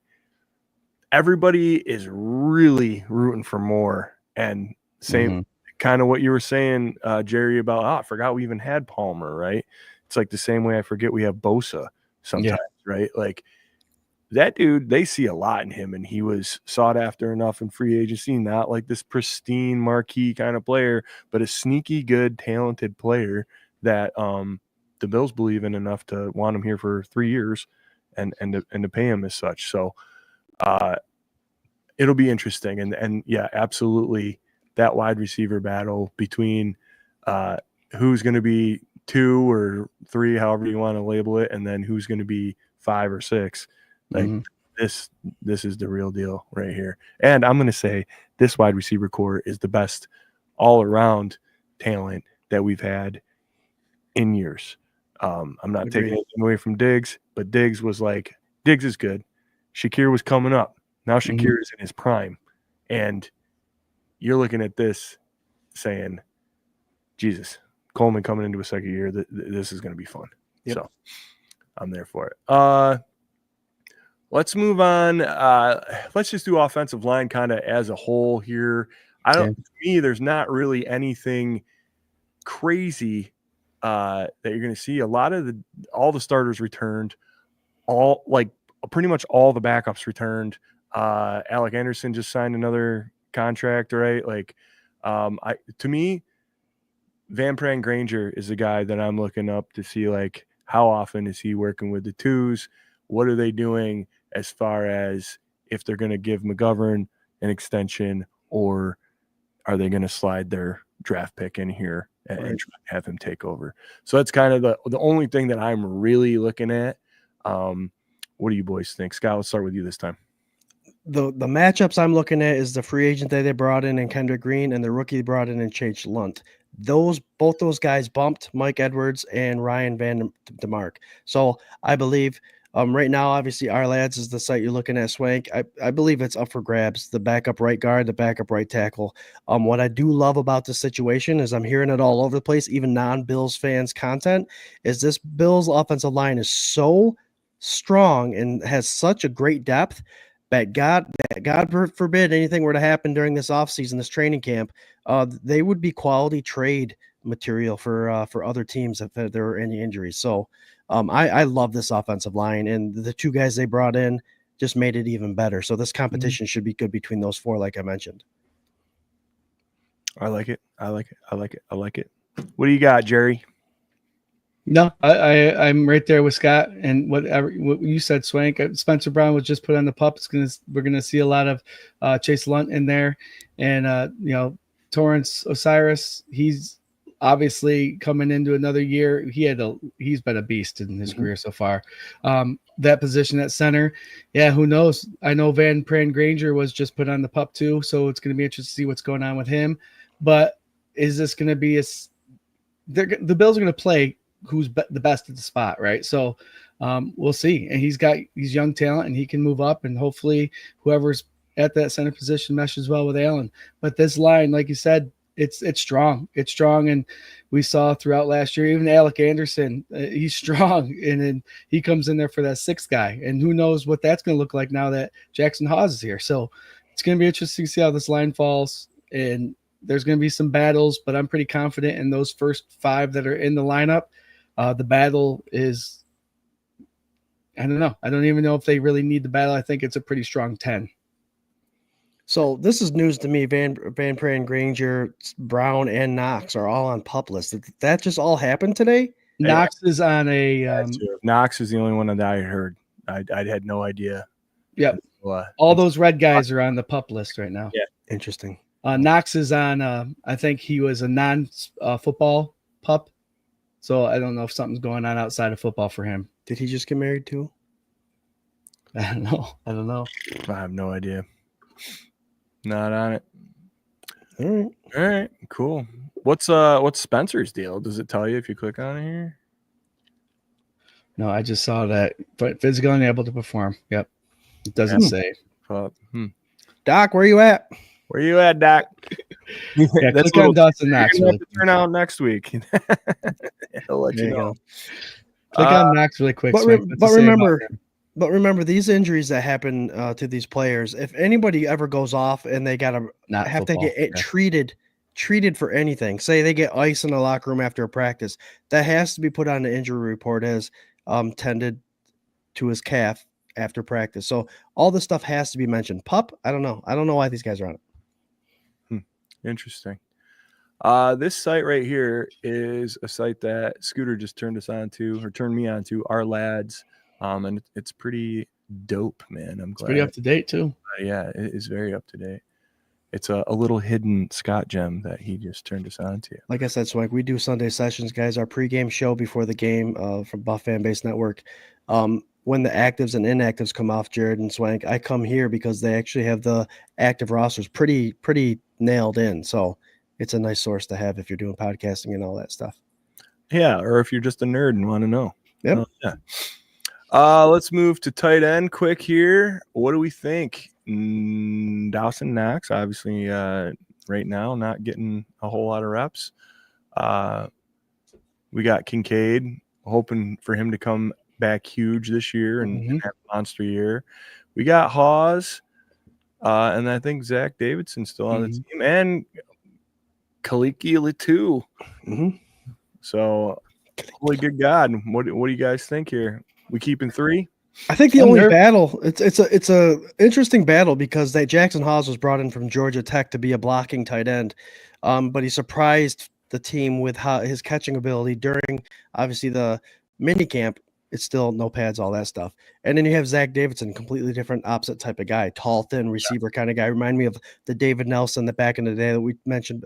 everybody is really rooting for more, and same kind of what you were saying, Jerry, about, I forgot we even had Palmer, right? It's like the same way I forget we have Bosa sometimes, right? Like that dude, they see a lot in him, and he was sought after enough in free agency, not like this pristine marquee kind of player, but a sneaky good, talented player that the Bills believe in enough to want him here for 3 years and to pay him as such. So it'll be interesting. And yeah, absolutely, that wide receiver battle between who's going to be 2 or 3, however you want to label it, and then who's going to be 5 or 6. Like this is the real deal right here. And I'm going to say this wide receiver core is the best all around talent that we've had in years. I'm not taking anything away from Diggs, but Diggs is good. Shakir was coming up. Now Shakir is in his prime. And you're looking at this saying, Jesus, Coleman coming into a second year, this is going to be fun. Yep. So I'm there for it. Let's move on. Let's just do offensive line kind of as a whole here. To me, there's not really anything crazy that you're going to see. All the starters returned, pretty much all the backups returned. Alec Anderson just signed another contract, right? To me, Van Pran Granger is the guy that I'm looking up to see, like, how often is he working with the twos? What are they doing as far as if they're going to give McGovern an extension, or are they going to slide their draft pick in here and try to have him take over? So that's kind of the only thing that I'm really looking at. What do you boys think? Scott, let's start with you this time. The matchups I'm looking at is the free agent that they brought in Kendrick Green, and the rookie they brought in Chase Lunt. Both those guys bumped Mike Edwards and Ryan Van DeMark. So I believe right now, obviously, Our Lads is the site you're looking at, Swank. I believe it's up for grabs, the backup right guard, the backup right tackle. What I do love about this situation is I'm hearing it all over the place, even non-Bills fans content, is this Bills offensive line is so strong and has such a great depth that God forbid anything were to happen during this offseason, this training camp, they would be quality trade material for other teams if there were any injuries. So I love this offensive line, and the 2 guys they brought in just made it even better. So this competition should be good between those 4, like I mentioned. I like it. What do you got, Jerry? No, I'm right there with Scott, and what you said, Swank. Spencer Brown was just put on the pup. We're gonna see a lot of Chase Lunt in there, and Torrance Osiris. He's obviously coming into another year. He's been a beast in his career so far. That position at center, who knows? I know Van Pran Granger was just put on the pup too, so it's gonna be interesting to see what's going on with him. But is this gonna be the Bills are gonna play who's the best at the spot, right? So we'll see. And he's young talent, and he can move up, and hopefully whoever's at that center position meshes well with Allen. But this line, like you said, it's strong. It's strong, and we saw throughout last year, even Alec Anderson, he's strong, and then he comes in there for that 6th guy, and who knows what that's going to look like now that Jackson Hawes is here. So it's going to be interesting to see how this line falls, and there's going to be some battles, but I'm pretty confident in those first 5 that are in the lineup. The battle is, I don't know. I don't even know if they really need the battle. I think it's a pretty strong 10. So this is news to me. Van Pran, Granger, Brown, and Knox are all on PUP list. Did that just all happen today? Knox is on a Knox is the only one that I heard. I had no idea. Yep. All those red guys are on the PUP list right now. Yeah. Interesting. Knox is on, I think he was a non-football pup. So I don't know if something's going on outside of football for him. Did he just get married too? I don't know. I have no idea. Not on it. All right, cool. What's Spencer's deal? Does it tell you if you click on it here? No, I just saw that, but physical and able to perform. Yep. It doesn't say. Doc, where you at? Where you at, Doc? Yeah, click on Dawson Knox. Really turn out next week. He'll let you know. Click on Knox really quick. But remember these injuries that happen to these players. If anybody ever goes off and they gotta to get it treated for anything, say they get ice in the locker room after a practice, that has to be put on the injury report as tended to his calf after practice. So all this stuff has to be mentioned. PUP, I don't know why these guys are on it. Interesting. This site right here is a site that Scooter just turned me on to, Our Lads. And it's pretty dope, man. I'm glad. It's pretty up to date too. Yeah, it is very up to date. It's a little hidden Scott gem that he just turned us on to. Like I said, Swank, we do Sunday sessions, guys. Our pregame show before the game from Buff Fan Base Network. When the actives and inactives come off, Jared and Swank, I come here because they actually have the active rosters pretty nailed in. So it's a nice source to have if you're doing podcasting and all that stuff. Yeah, or if you're just a nerd and want to know. Yep. Yeah. Let's move to tight end quick here. What do we think? Dawson Knox, obviously, right now, not getting a whole lot of reps. We got Kincaid, hoping for him to come back huge this year and have a monster year. We got Hawes, and I think Zach Davidson still on the team, and Kaliki Latu. So, holy good God, what do you guys think here? We keeping 3? I think the only battle, it's a interesting battle because that Jackson Hawes was brought in from Georgia Tech to be a blocking tight end, but he surprised the team with his catching ability during obviously the mini camp. It's still no pads, all that stuff. And then you have Zach Davidson, completely different opposite type of guy, tall, thin receiver kind of guy. Remind me of the David Nelson that back in the day that we mentioned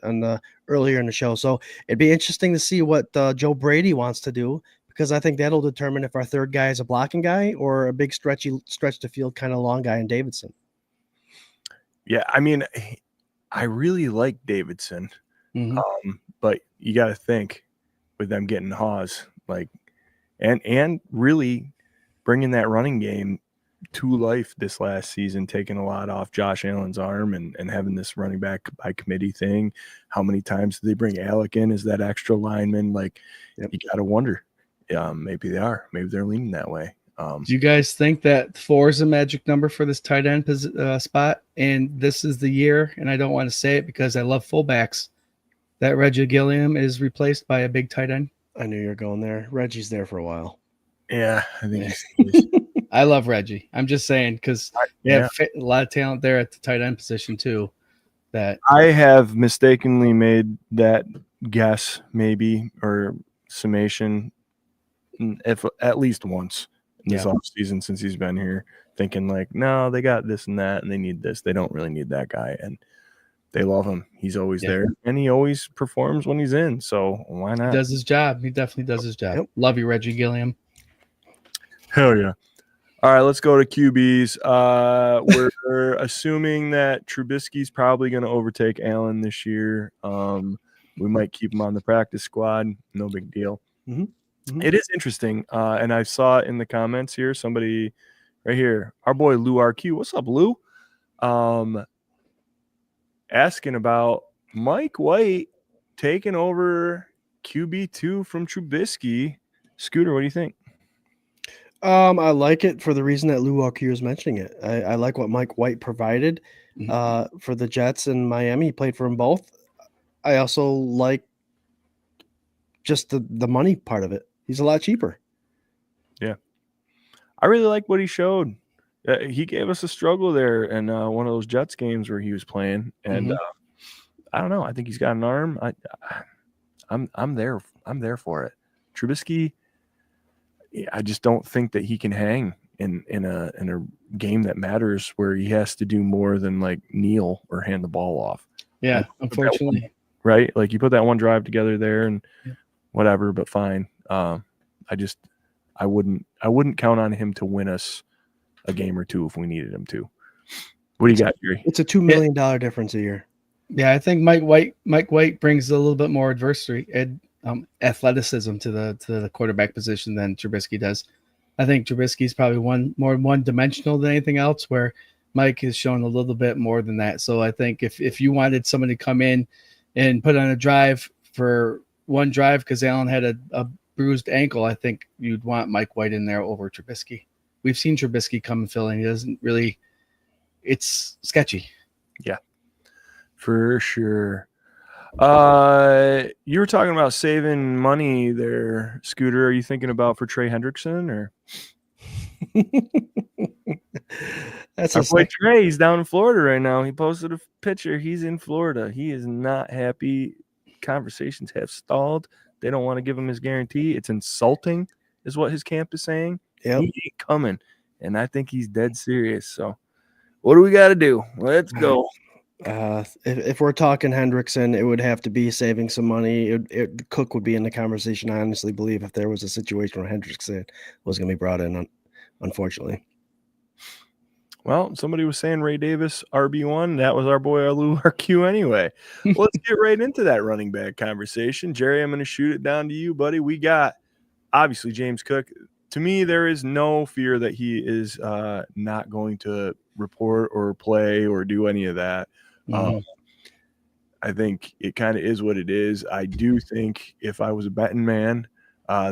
earlier in the show. So it'd be interesting to see what Joe Brady wants to do, because I think that'll determine if our third guy is a blocking guy or a big stretch to field kind of long guy in Davidson. Yeah, I mean, I really like Davidson, but you got to think with them getting Hawes, like, and really bringing that running game to life this last season, taking a lot off Josh Allen's arm and having this running back by committee thing. How many times did they bring Alec in as that extra lineman? Like, you got to wonder. Maybe they are. Maybe they're leaning that way. Do you guys think that 4 is a magic number for this tight end spot? And this is the year, and I don't want to say it because I love fullbacks, that Reggie Gilliam is replaced by a big tight end? I knew you were going there. Reggie's there for a while. Yeah, I think I love Reggie. I'm just saying because they have a lot of talent there at the tight end position too. That I have mistakenly made that guess, maybe, or summation, if at least once in this offseason since he's been here, thinking like, no, they got this and that, and they need this. They don't really need that guy, and they love him. He's always there, and he always performs when he's in. So why not? He does his job. He definitely does his job. Love you, Reggie Gilliam. Hell yeah. All right, let's go to QBs. We're assuming that Trubisky's probably going to overtake Allen this year. We might keep him on the practice squad. No big deal. It is interesting, and I saw in the comments here, somebody right here, our boy Lou RQ. What's up, Lou? Asking about Mike White taking over QB2 from Trubisky. Scooter, what do you think? I like it for the reason that Lou Walker is mentioning it. I like what Mike White provided for the Jets in Miami. He played for them both. I also like just the money part of it. He's a lot cheaper. I really like what he showed. He gave us a struggle there in one of those Jets games where he was playing, and Mhm. I don't know. I think he's got an arm. I'm there. I'm there for it. Trubisky, I just don't think that he can hang in a game that matters where he has to do more than like kneel or hand the ball off. Yeah, Like, unfortunately. right? Like you put that one drive together there and Yeah. whatever, but fine. I wouldn't count on him to win us a game or two if we needed him to. What do you got, Jerry? It's a $2 million difference a year. Yeah, I think Mike White brings a little bit more athleticism to the quarterback position than Trubisky does. I think Trubisky's probably more one-dimensional than anything else, where Mike has shown a little bit more than that. So I think if you wanted someone to come in and put on a drive for one drive because Allen had a bruised ankle, I think you'd want Mike White in there over Trubisky. We've seen Trubisky come and fill in. He doesn't really – it's sketchy. Yeah, for sure. You were talking about saving money there, Scooter. Are you thinking about for Trey Hendrickson or That's our a boy Trey? He's down in Florida right now. He posted a picture. He's in Florida. He is not happy. Conversations have stalled. They don't want to give him his guarantee. It's insulting, is what his camp is saying. Yep. He ain't coming, and I think he's dead serious. So, what do we got to do? Let's go. If we're talking Hendrickson, it would have to be saving some money. Cook would be in the conversation. I honestly believe if there was a situation where Hendrickson was going to be brought in, unfortunately. Well, somebody was saying Ray Davis RB1. That was our boy Alu RQ anyway. Well, let's get right into that running back conversation. Jerry, I'm going to shoot it down to you, buddy. We got obviously James Cook. To me, there is no fear that he is not going to report or play or do any of that. I think it kind of is what it is. I do think if I was a betting man,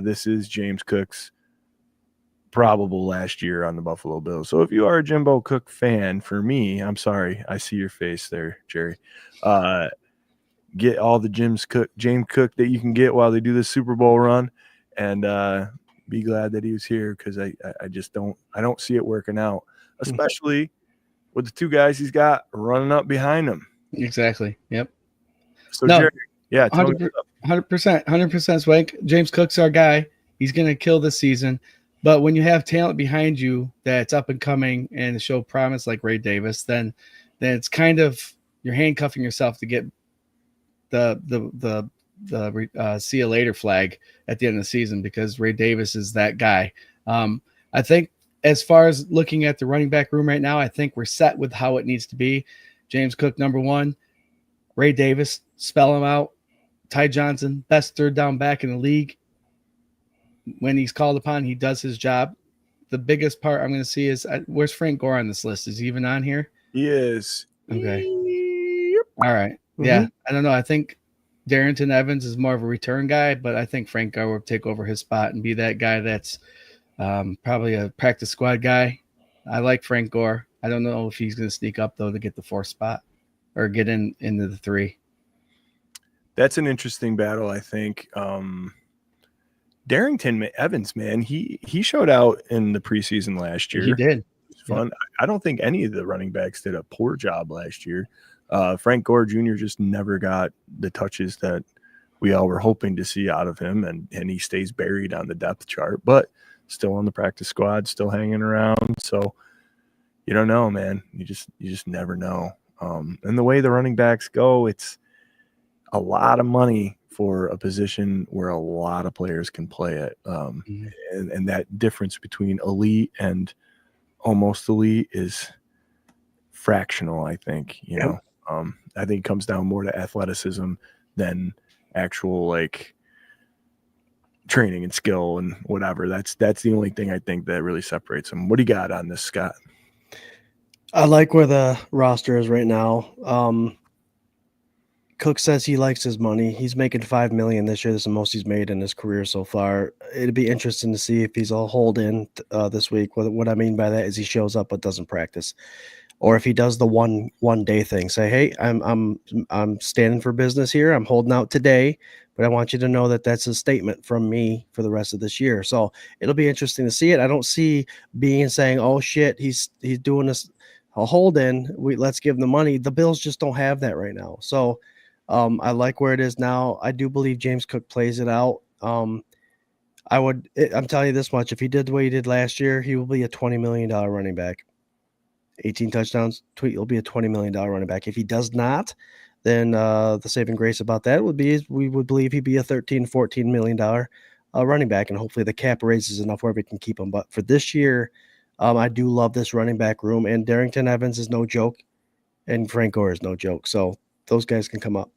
this is James Cook's probable last year on the Buffalo Bills. So if you are a Jimbo Cook fan, for me, I'm sorry. I see your face there, Jerry. Get all the James Cook that you can get while they do this Super Bowl run, and be glad that he was here because I just don't see it working out, especially with the two guys he's got running up behind him. Exactly. Yep. So Jerry, yeah, 100% Swank. James Cook's our guy. He's going to kill this season. But when you have talent behind you that's up and coming and show promise like Ray Davis, then it's kind of you're handcuffing yourself to get the see you later flag at the end of the season because Ray Davis is that guy. I think as far as looking at the running back room right now, I think we're set with how it needs to be. James Cook, number one. Ray Davis, spell him out. Ty Johnson, best third down back in the league. When he's called upon, he does his job. The biggest part I'm going to see is where's Frank Gore on this list? Is he even on here? He is. Okay. All right. Yeah. I don't know. I think Darrington Evans is more of a return guy, but I think Frank Gore will take over his spot and be that guy that's probably a practice squad guy. I like Frank Gore. I don't know if he's going to sneak up, though, to get the fourth spot or get into the three. That's an interesting battle, I think. Darrington Evans, man, he showed out in the preseason last year. He did. It was fun. Yeah. I don't think any of the running backs did a poor job last year. Frank Gore Jr. just never got the touches that we all were hoping to see out of him, and he stays buried on the depth chart, but still on the practice squad, still hanging around. So you don't know, man. You just never know. And the way the running backs go, it's a lot of money for a position where a lot of players can play it. And that difference between elite and almost elite is fractional, I think. You know, I think it comes down more to athleticism than actual like training and skill and whatever. That's the only thing I think that really separates them. What do you got on this, Scott? I like where the roster is right now. Cook says he likes his money. He's making $5 million this year. This is the most he's made in his career so far. It'd be interesting to see if he's all hold in this week. What I mean by that is he shows up but doesn't practice. or if he does the one day thing, say, hey, I'm standing for business here. I'm holding out today, but I want you to know that that's a statement from me for the rest of this year. So it'll be interesting to see it. I don't see being saying, oh shit, he's doing this a hold in. Let's give him the money. The Bills just don't have that right now. So I like where it is now. I do believe James Cook plays it out. I'm telling you this much: if he did the way he did last year, he will be a $20 million running back. 18 touchdowns, he'll be a $20 million running back. If he does not, then the saving grace about that would be we would believe he'd be a $13-14 million running back, and hopefully the cap raises enough where we can keep him. But for this year, I do love this running back room, and Darrington Evans is no joke, and Frank Gore is no joke. So those guys can come up.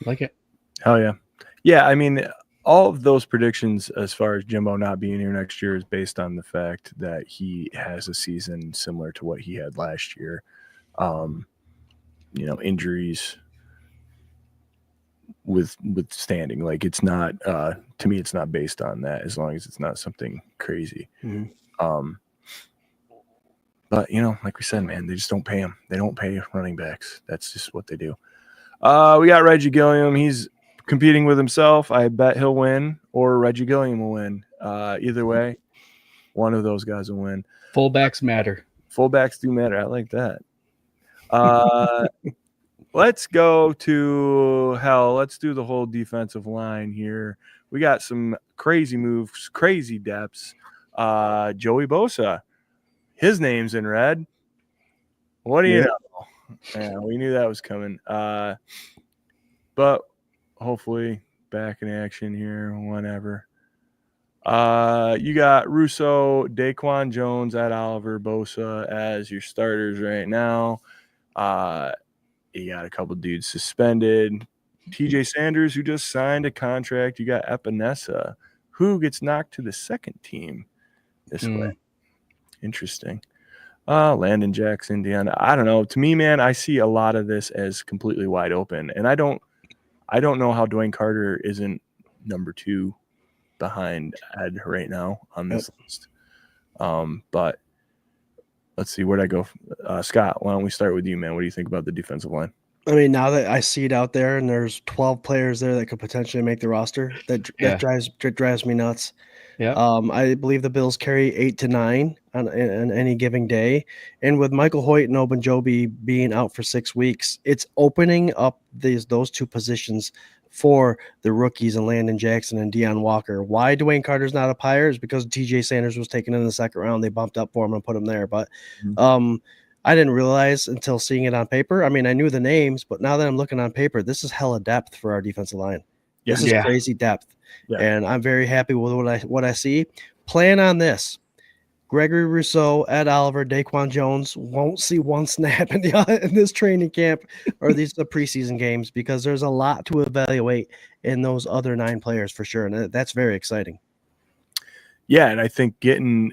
Like it. Hell yeah. Yeah, I mean, all of those predictions as far as Jimbo not being here next year is based on the fact that he has a season similar to what he had last year. Injuries withstanding. Like, it's not to me, it's not based on that, as long as it's not something crazy. Mm-hmm. But like we said, man, they just don't pay him. They don't pay running backs. That's just what they do. We got Reggie Gilliam. He's competing with himself. I bet he'll win, or Reggie Gilliam will win. Either way, one of those guys will win. Fullbacks matter. Fullbacks do matter. I like that. Let's go to hell. Let's do the whole defensive line here. We got some crazy moves, crazy depths. Joey Bosa, his name's in red. What do you know? Yeah, we knew that was coming. But hopefully back in action here whenever. You got Russo, Daquan Jones, Ed Oliver, Bosa as your starters right now. You got a couple dudes suspended. TJ Sanders, who just signed a contract. You got Epinesa, who gets knocked to the second team this way. Interesting. Landon Jackson, Deanna. I don't know. To me, man, I see a lot of this as completely wide open. And I don't know how Dwayne Carter isn't number 2 behind Ed right now on this list. But let's see, where'd I go? Scott, why don't we start with you, man? What do you think about the defensive line? I mean, now that I see it out there and there's 12 players there that could potentially make the roster, that drives me nuts. Yeah. I believe the Bills carry 8 to 9 on any given day. And with Michael Hoyt and Ogunjobi being out for 6 weeks, it's opening up those two positions for the rookies and Landon Jackson and Deion Walker. Why Dwayne Carter's not up higher is because TJ Sanders was taken in the second round. They bumped up for him and put him there. But I didn't realize until seeing it on paper. I mean, I knew the names, but now that I'm looking on paper, this is hella depth for our defensive line. This is crazy depth. Yeah. And I'm very happy with what I see. Plan on this. Gregory Rousseau, Ed Oliver, Daquan Jones won't see one snap in this training camp or these preseason games because there's a lot to evaluate in those other 9 players for sure. And that's very exciting. Yeah, and I think getting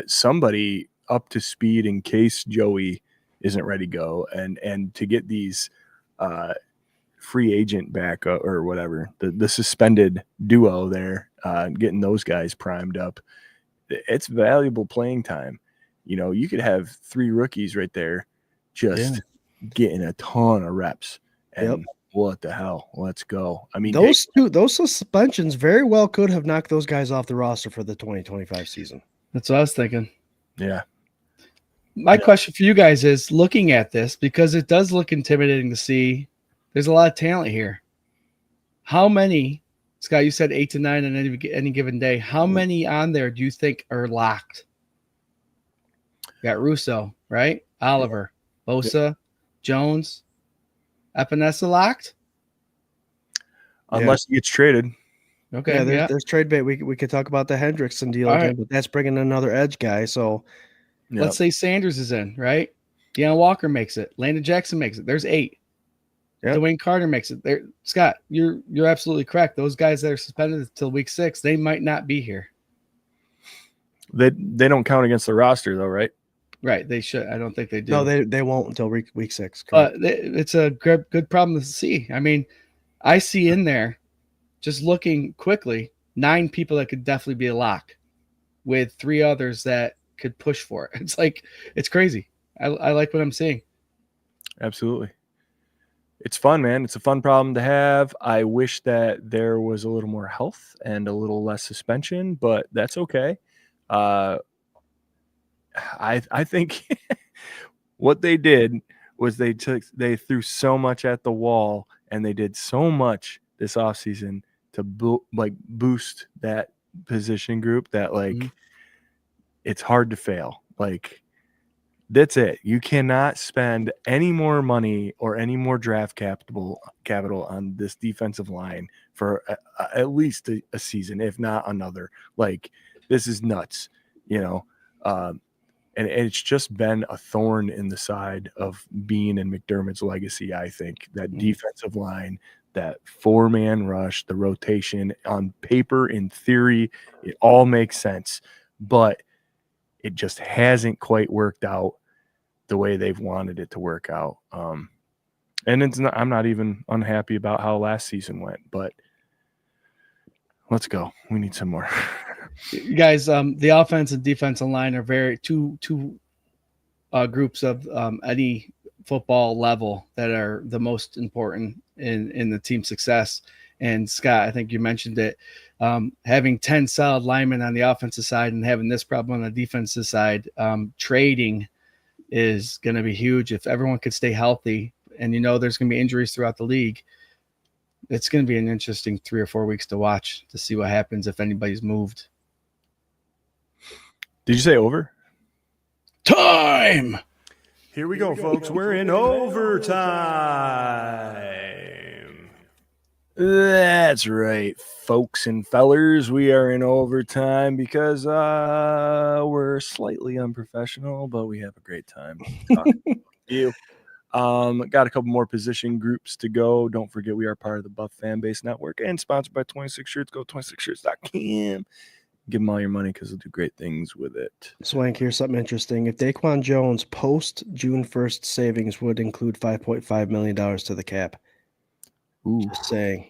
somebody up to speed in case Joey isn't ready to go and to get these free agent back or whatever, the suspended duo there, getting those guys primed up. It's valuable playing time. You could have 3 rookies right there just getting a ton of reps. And what the hell? Let's go. I mean, those suspensions very well could have knocked those guys off the roster for the 2025 season. That's what I was thinking. Yeah. My question for you guys is, looking at this, because it does look intimidating to see, there's a lot of talent here. How many, Scott, you said 8 to 9 on any given day. How many on there do you think are locked? You got Russo, right? Oliver, Bosa, Jones, Epinesa locked? Unless he gets traded. Okay. There's trade bait. We could talk about the Hendrickson deal again, but that's bringing another edge guy. So let's say Sanders is in, right? Deion Walker makes it. Landon Jackson makes it. There's 8. Yep. Dwayne Carter makes it. There, Scott, you're absolutely correct. Those guys that are suspended until week 6, they might not be here. They don't count against the roster though, right? Right. They should. I don't think they do. No, they won't until week 6. But it's a good problem to see. I mean, I see in there, just looking quickly, 9 people that could definitely be a lock, with 3 others that could push for it. It's crazy. I like what I'm seeing. Absolutely. It's fun, man. It's a fun problem to have. I wish that there was a little more health and a little less suspension, but that's okay. I think what they did was they threw so much at the wall, and they did so much this offseason to boost that position group that it's hard to fail. Like, that's it. You cannot spend any more money or any more draft capital on this defensive line for at least a season, if not another. Like, this is nuts, and it's just been a thorn in the side of Bean and McDermott's legacy, I think. That defensive line, that four-man rush, the rotation, on paper, in theory, it all makes sense. But it just hasn't quite worked out the way they've wanted it to work out. And I'm not even unhappy about how last season went, but let's go. We need some more. Guys, the offense and defensive line are very two groups of any football level that are the most important in the team success. And Scott, I think you mentioned it. Having 10 solid linemen on the offensive side and having this problem on the defensive side, trading is going to be huge. If everyone could stay healthy, and there's going to be injuries throughout the league, it's going to be an interesting 3 or 4 weeks to watch to see what happens if anybody's moved. Did you say over? Time! Here we go, folks. We're in overtime. That's right, folks and fellers. We are in overtime because we're slightly unprofessional, but we have a great time talking to you. Got a couple more position groups to go. Don't forget, we are part of the Buff Fan Base Network and sponsored by 26 Shirts. Go to 26shirts.com. Give them all your money because they'll do great things with it. Swank, here's something interesting. If Daquan Jones post June 1st savings would include $5.5 million to the cap. Ooh. Just saying.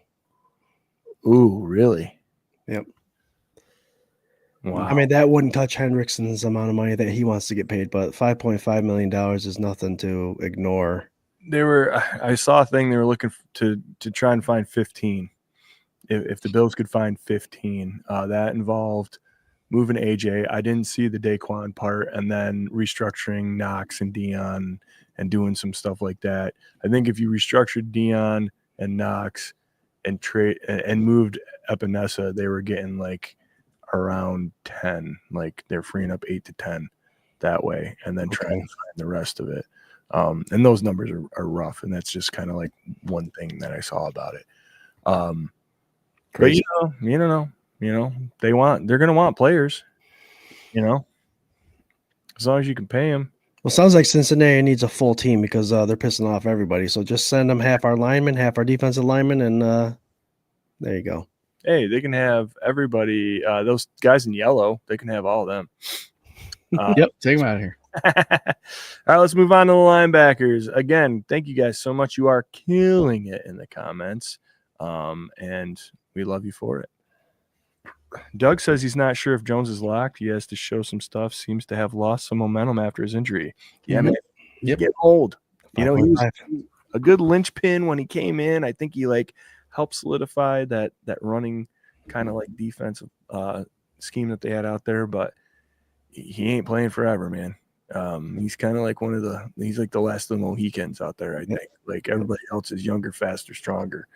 Ooh, really? Yep. Wow. I mean, that wouldn't touch Hendrickson's amount of money that he wants to get paid, but $5.5 million is nothing to ignore. I saw a thing they were looking to try and find 15. If the Bills could find 15, that involved moving AJ. I didn't see the Daquan part, and then restructuring Knox and Dion and doing some stuff like that. I think if you restructured Dion and Knox and moved Epinesa, they were getting like around 10. Like they're freeing up 8 to 10 that way, and then trying to find the rest of it. And those numbers are rough, and that's just kind of like one thing that I saw about it. But they're gonna want players, as long as you can pay them. Well, sounds like Cincinnati needs a full team because they're pissing off everybody. So just send them half our linemen, half our defensive linemen, and there you go. Hey, they can have everybody. Those guys in yellow, they can have all of them. Yep, take them out of here. All right, let's move on to the linebackers. Again, thank you guys so much. You are killing it in the comments, and we love you for it. Doug says he's not sure if Jones is locked. He has to show some stuff. Seems to have lost some momentum after his injury. Yeah, man. Yep. Get old. He was 5.5. a good linchpin when he came in. I think he helped solidify that running kind of like defensive scheme that they had out there. But he ain't playing forever, man. He's kind of like he's like the last of the Mohicans out there. I think like everybody else is younger, faster, stronger.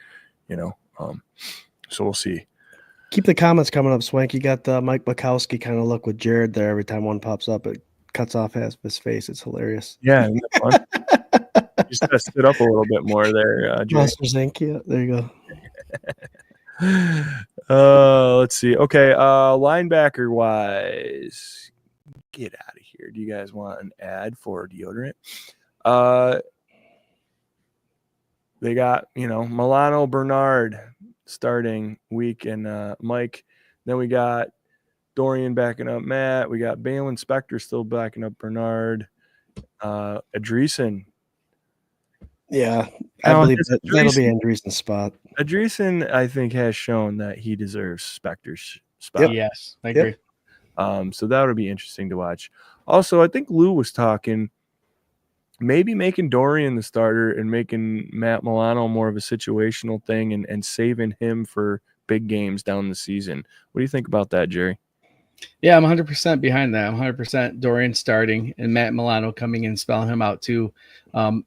So we'll see. Keep the comments coming up, Swank. You got the Mike Bukowski kind of look with Jared there. Every time one pops up, it cuts off half his face. It's hilarious. Yeah. Isn't that fun? You just got to sit up a little bit more there. Monsters Inc. Yeah, there you go. Let's see. Okay. Linebacker wise, get out of here. Do you guys want an ad for deodorant? They got, Milano Bernard starting week and Mike. Then we got Dorian backing up Matt. We got Balin Spector still backing up Bernard. Adreessen. Yeah, I believe that'll be Andreessen's spot. Adreessen, I think, has shown that he deserves Spector's spot. Yep. Yes, I agree. So that would be interesting to watch. Also, I think Lou was talking maybe making Dorian the starter and making Matt Milano more of a situational thing and saving him for big games down the season. What do you think about that, Jerry? Yeah, I'm 100% behind that. I'm 100% Dorian starting and Matt Milano coming in, spelling him out too.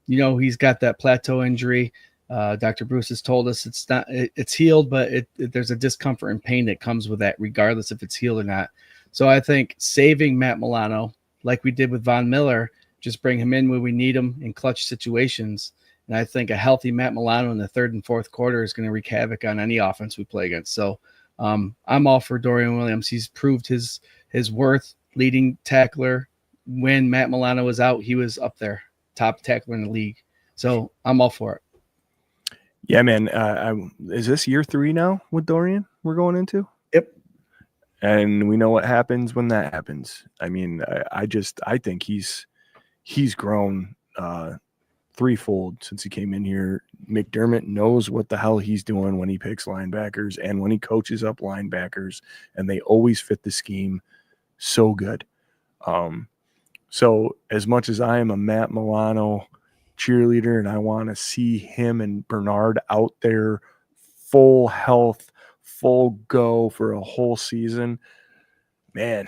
He's got that plateau injury. Dr. Bruce has told us it's healed, but there's a discomfort and pain that comes with that, regardless if it's healed or not. So I think saving Matt Milano, like we did with Von Miller, just bring him in when we need him in clutch situations. And I think a healthy Matt Milano in the third and fourth quarter is going to wreak havoc on any offense we play against. So I'm all for Dorian Williams. He's proved his worth, leading tackler. When Matt Milano was out, he was up there, top tackler in the league. So I'm all for it. Yeah, man. Is this year 3 now with Dorian we're going into? Yep. And we know what happens when that happens. I mean, I think he's grown threefold since he came in here. McDermott knows what the hell he's doing when he picks linebackers and when he coaches up linebackers, and they always fit the scheme so good. So as much as I am a Matt Milano cheerleader and I want to see him and Bernard out there full health, full go for a whole season, man,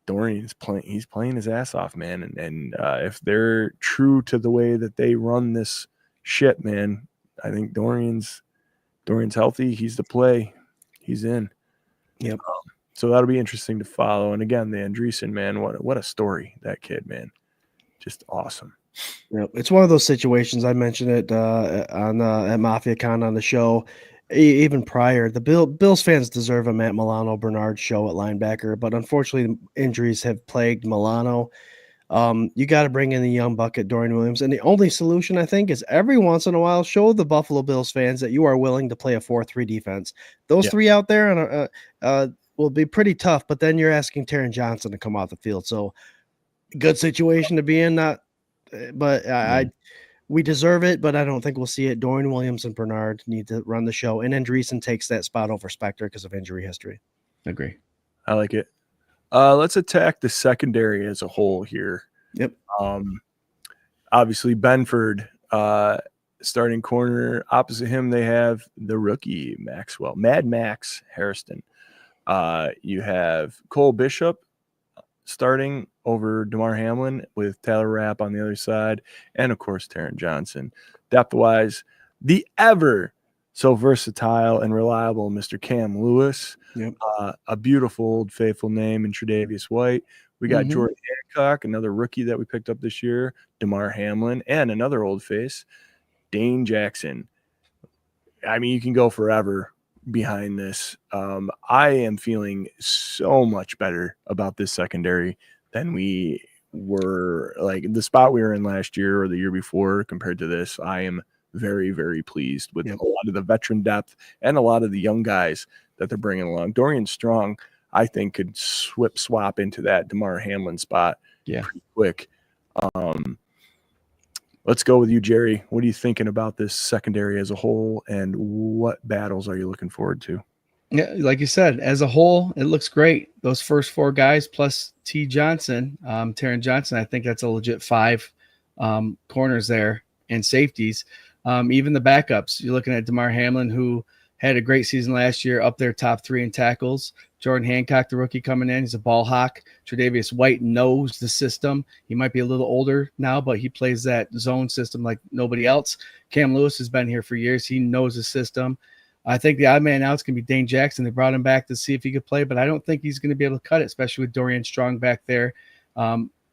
Dorian's playing his ass off, man. And if they're true to the way that they run this shit, man, I think Dorian's healthy. He's the play. He's in. Yep. So that'll be interesting to follow. And again, the Andreessen, man, what a story, that kid, man. Just awesome. Yep. It's one of those situations. I mentioned it at MafiaCon on the show. Even prior, the Bills fans deserve a Matt Milano Bernard show at linebacker, but unfortunately, injuries have plagued Milano. You got to bring in the young bucket, Dorian Williams, and the only solution, I think, is every once in a while show the Buffalo Bills fans that you are willing to play a 4-3 defense. Those three out there will be pretty tough, but then you're asking Taron Johnson to come off the field. So, good situation to be in. We deserve it, but I don't think we'll see it. Dorian Williams and Bernard need to run the show, and Andreessen takes that spot over Spector because of injury history. Agree. I like it. Let's attack the secondary as a whole here. Yep. Obviously, Benford, starting corner. Opposite him, they have the rookie Mad Max Hairston. You have Cole Bishop starting over DeMar Hamlin with Tyler Rapp on the other side, and of course Taron Johnson. Depth-wise, the ever so versatile and reliable Mr. Cam Lewis. Yep. A beautiful old faithful name in Tre'Davious White. We got Jordan Hancock, another rookie that we picked up this year, DeMar Hamlin, and another old face, Dane Jackson. I mean, you can go forever behind this. I am feeling so much better about this secondary than we were, like the spot we were in last year or the year before compared to this. I am very, very pleased with a lot of the veteran depth and a lot of the young guys that they're bringing along. Dorian Strong, I think, could swap into that DeMar Hamlin spot pretty quick. Let's go with you, Jerry. What are you thinking about this secondary as a whole, and what battles are you looking forward to? Yeah, like you said, as a whole, it looks great. Those first 4 guys plus T. Johnson, Taron Johnson, I think that's a legit 5 corners there and safeties. Even the backups, you're looking at DeMar Hamlin, who had a great season last year, up there top 3 in tackles. Jordan Hancock, the rookie coming in, he's a ball hawk. Tre'Davious White knows the system. He might be a little older now, but he plays that zone system like nobody else. Cam Lewis has been here for years. He knows the system. I think the odd man out is going to be Dane Jackson. They brought him back to see if he could play, but I don't think he's going to be able to cut it, especially with Dorian Strong back there.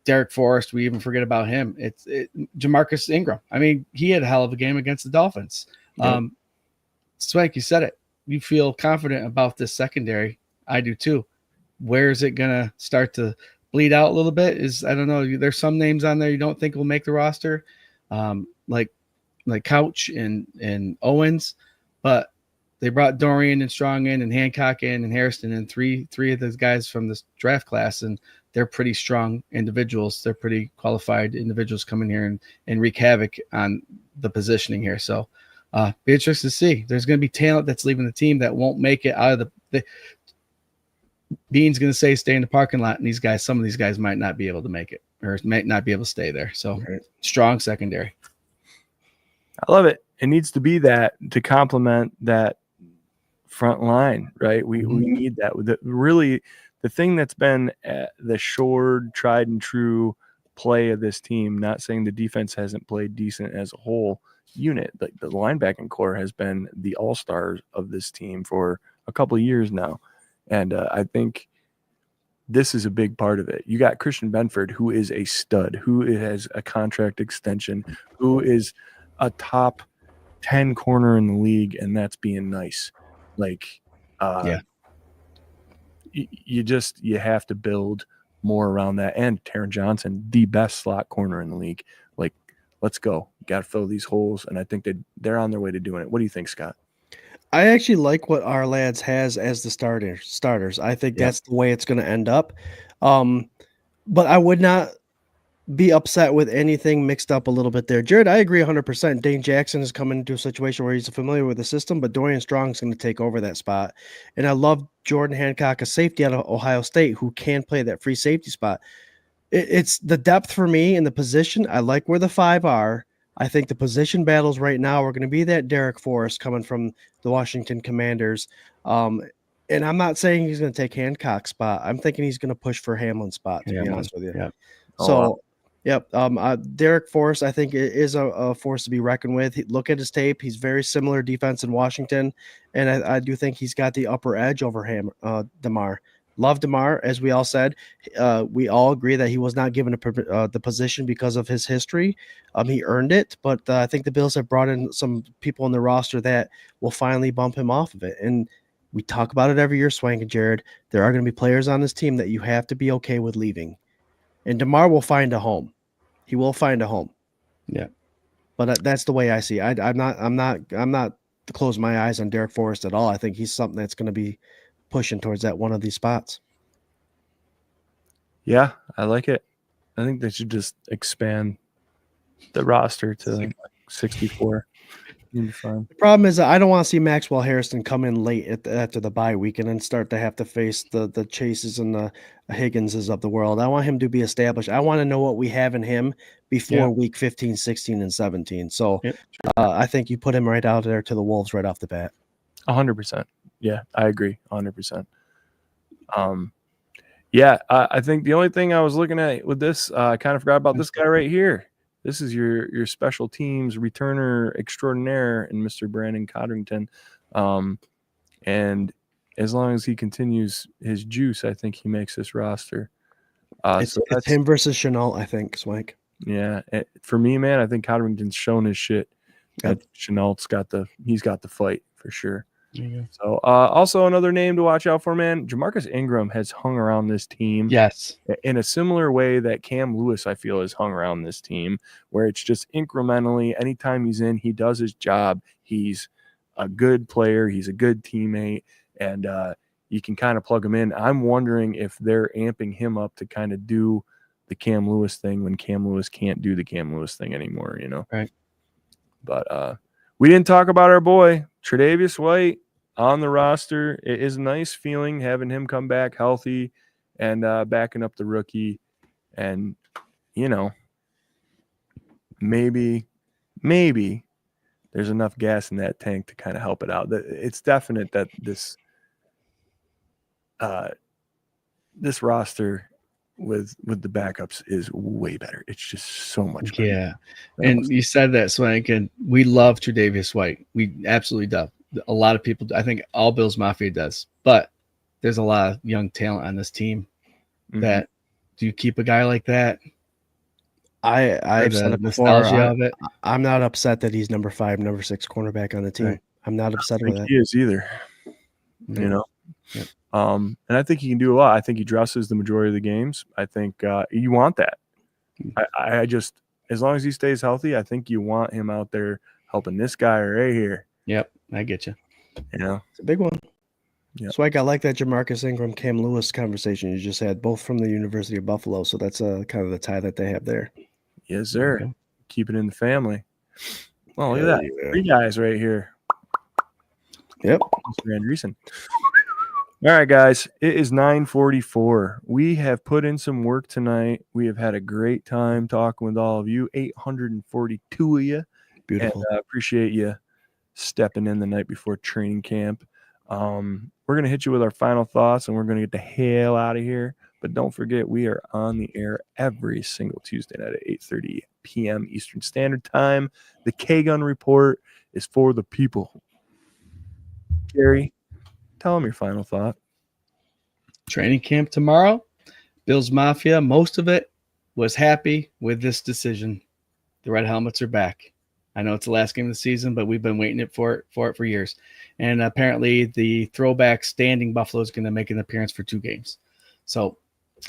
Derek Forrest, we even forget about him. Jamarcus Ingram. I mean, he had a hell of a game against the Dolphins. Swank, you said it. You feel confident about this secondary. I do too. Where is it going to start to bleed out a little bit? I don't know. There's some names on there you don't think will make the roster, like Couch and Owens, but they brought Dorian and Strong in and Hancock in and Hairston and three of those guys from this draft class, and they're pretty strong individuals. They're pretty qualified individuals coming here and wreak havoc on the positioning here. So be interested to see. There's going to be talent that's leaving the team that won't make it out of the Bean's going to say stay in the parking lot, and some of these guys might not be able to make it. or might not be able to stay there. So Right. strong secondary. I love it. It needs to be that to complement that front line, right? We need that. Really, the thing that's been the shored, tried and true play of this team, not saying the defense hasn't played decent as a whole unit, but the linebacking core has been the all-stars of this team for a couple of years now. And I think this is a big part of it. You got Christian Benford, who is a stud, who has a contract extension, who is a top 10 corner in the league, and that's being nice. Like, you have to build more around that. And Taron Johnson, the best slot corner in the league. Like, let's go. You got to fill these holes, and I think that they're on their way to doing it. What do you think, Scott? I actually like what our lads has as the starters. I think that's the way it's going to end up. But I would not be upset with anything mixed up a little bit there. Jared, I agree 100%. Dane Jackson is coming into a situation where he's familiar with the system, but Dorian Strong is going to take over that spot. And I love Jordan Hancock, a safety out of Ohio State, who can play that free safety spot. It's the depth for me in the position. I like where the 5 are. I think the position battles right now are going to be that Derek Forrest coming from the Washington Commanders. And I'm not saying he's going to take Hancock's spot. I'm thinking he's going to push for Hamlin's spot, to be honest with you. Yep. So, Derek Forrest, I think, is a force to be reckoned with. Look at his tape. He's very similar defense in Washington. And I do think he's got the upper edge over DeMar. Love DeMar, as we all said. We all agree that he was not given the position because of his history. He earned it, but I think the Bills have brought in some people on the roster that will finally bump him off of it. And we talk about it every year, Swank and Jared. There are going to be players on this team that you have to be okay with leaving. And DeMar will find a home. He will find a home. Yeah. But that's the way I see it. I'm not to close my eyes on Derek Forrest at all. I think he's something that's going to be pushing towards that one of these spots. Yeah, I like it. I think they should just expand the roster to like 64. You'll be fine. The problem is I don't want to see Maxwell Harrison come in late after the bye week and then start to have to face the Chases and the Higginses of the world. I want him to be established. I want to know what we have in him before week 15, 16, and 17. So I think you put him right out there to the Wolves right off the bat. 100%. Yeah, I agree. 100%. I think the only thing I was looking at with this, I kind of forgot about this guy right here. This is your special teams returner extraordinaire in Mr. Brandon Codrington. And as long as he continues his juice, I think he makes this roster. It's him versus Chenault, I think, Swank. Yeah. For me, man, I think Codrington's shown his shit. Chenault's got the fight for sure. So also another name to watch out for, man. Jamarcus Ingram has hung around this team. Yes. In a similar way that Cam Lewis, I feel, has hung around this team, where it's just incrementally, anytime he's in, he does his job. He's a good player. He's a good teammate. And you can kind of plug him in. I'm wondering if they're amping him up to kind of do the Cam Lewis thing when Cam Lewis can't do the Cam Lewis thing anymore, you know? Right. But we didn't talk about our boy, Tre'Davious White, on the roster. It is a nice feeling having him come back healthy and backing up the rookie. And, you know, maybe there's enough gas in that tank to kind of help it out. It's definite that this roster with the backups is way better. It's just so much better. Yeah. And you said that, Swank, and we love Tre'Davious White. We absolutely do. A lot of people, I think all Bills Mafia does, but there's a lot of young talent on this team that do you keep a guy like that? I've said it before. I'm not upset that he's number 5, number 6 cornerback on the team. Right. I'm not upset with that. He is either. You know? Yep. And I think he can do a lot. I think he dresses the majority of the games. I think you want that. I just, as long as he stays healthy, I think you want him out there helping this guy right here. Yep, I get you. You know, it's a big one. Yeah. So I like that Jamarcus Ingram, Cam Lewis conversation you just had, both from the University of Buffalo. So that's kind of the tie that they have there. Yes, sir. Okay. Keep it in the family. Oh, look at that. 3 guys right here. Yep. Mr. Andreessen. All right, guys, it is 9:44. We have put in some work tonight. We have had a great time talking with all of you, 842 of you. Beautiful. And I appreciate you stepping in the night before training camp. We're going to hit you with our final thoughts, and we're going to get the hell out of here. But don't forget, we are on the air every single Tuesday night at 8:30 p.m. Eastern Standard Time. The K-Gun Report is for the people. Gary, tell them your final thought. Training camp tomorrow. Bills Mafia, most of it was happy with this decision. The Red Helmets are back. I know it's the last game of the season, but we've been waiting for it for years. And apparently the throwback standing Buffalo is going to make an appearance for 2 games. So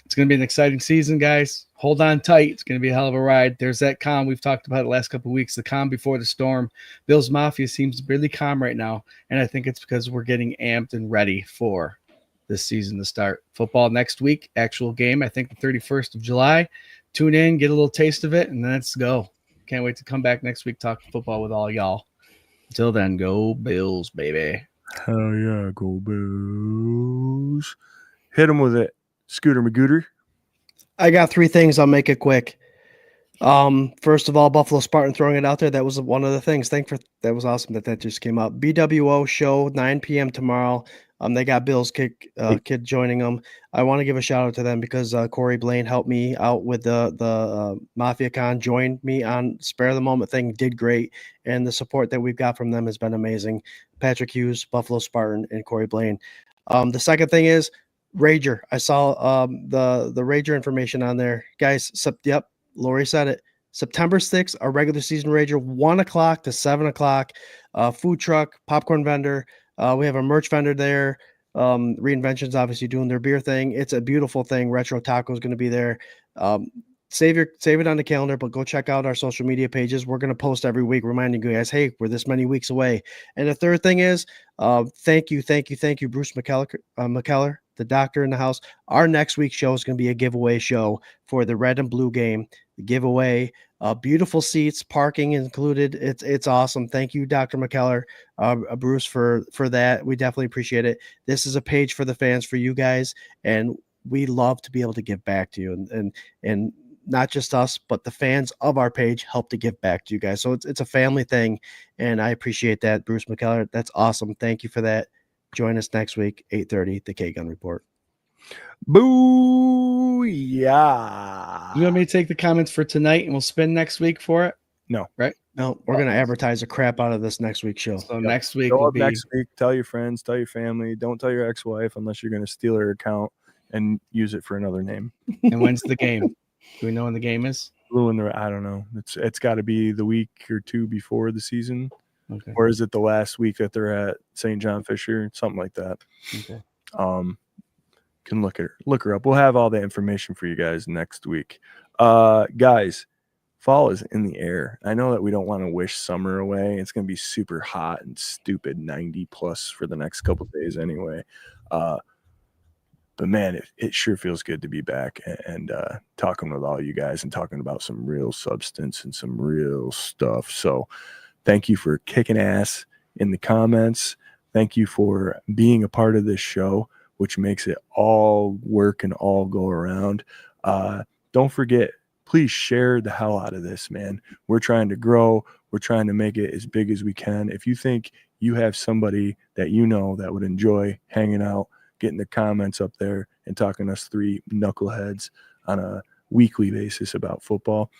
it's going to be an exciting season, guys. Hold on tight. It's going to be a hell of a ride. There's that calm we've talked about the last couple of weeks, the calm before the storm. Bills Mafia seems really calm right now, and I think it's because we're getting amped and ready for this season to start. Football next week, actual game, I think the 31st of July. Tune in, get a little taste of it, and then let's go. Can't wait to come back next week talking football with all y'all. Until then, go Bills, baby. Hell yeah, go Bills. Hit them with it, Scooter Magooter. I got 3 things. I'll make it quick. First of all, Buffalo Spartan throwing it out there. That was one of the things. That was awesome that just came out. BWO show 9 p.m. tomorrow. They got Bill's kid joining them. I want to give a shout out to them because Corey Blaine helped me out with the Mafia Con, joined me on Spare the Moment thing, did great, and the support that we've got from them has been amazing. Patrick Hughes, Buffalo Spartan, and Corey Blaine. The second thing is Rager. I saw the Rager information on there, guys. Yep, Lori said it. September 6th, our regular season Rager, 1 o'clock to 7 o'clock. Food truck, popcorn vendor. We have a merch vendor there. Reinvention's obviously doing their beer thing. It's a beautiful thing. Retro Taco is going to be there. Save it on the calendar, but go check out our social media pages. We're going to post every week reminding you guys, hey, we're this many weeks away. And the third thing is, thank you, Bruce McKellar, the doctor in the house. Our next week's show is going to be a giveaway show for the red and blue game. The giveaway, beautiful seats, parking included. It's awesome. Thank you, Dr. McKellar, Bruce, for that. We definitely appreciate it. This is a page for the fans, for you guys, and we love to be able to give back to you, and not just us, but the fans of our page help to give back to you guys. So it's a family thing, and I appreciate that, Bruce McKellar. That's awesome. Thank you for that. Join us next week, 8:30, the K-Gun Report. Boo! Yeah. You want me to take the comments for tonight and we'll spin next week for it? No. Right? No, we're going to advertise the crap out of this next week's show. So next week Go will up be next week. Tell your friends, tell your family. Don't tell your ex-wife unless you're going to steal her account and use it for another name. And when's the game? Do we know when the game is? I don't know. It's got to be the week or 2 before the season. Okay. Or is it the last week that they're at St. John Fisher? Something like that. Okay. Can look her up. We'll have all the information for you guys next week. Guys, fall is in the air. I know that we don't want to wish summer away. It's going to be super hot and stupid 90 plus for the next couple of days anyway. But man, it sure feels good to be back and talking with all you guys and talking about some real substance and some real stuff. So thank you for kicking ass in the comments. Thank you for being a part of this show, which makes it all work and all go around. Don't forget, please share the hell out of this, man. We're trying to grow. We're trying to make it as big as we can. If you think you have somebody that you know that would enjoy hanging out, getting the comments up there and talking to us 3 knuckleheads on a weekly basis about football,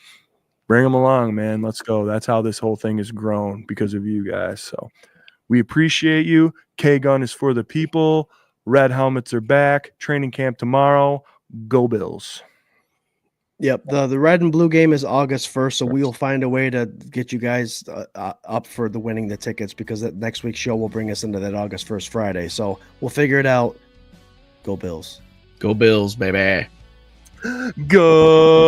bring them along, man. Let's go. That's how this whole thing has grown, because of you guys. So we appreciate you. K-Gun is for the people. Red Helmets are back. Training camp tomorrow. Go Bills. Yep. The red and blue game is August 1st, so we'll find a way to get you guys up for the winning the tickets, because that next week's show will bring us into that August 1st Friday. So we'll figure it out. Go Bills. Go Bills, baby. Go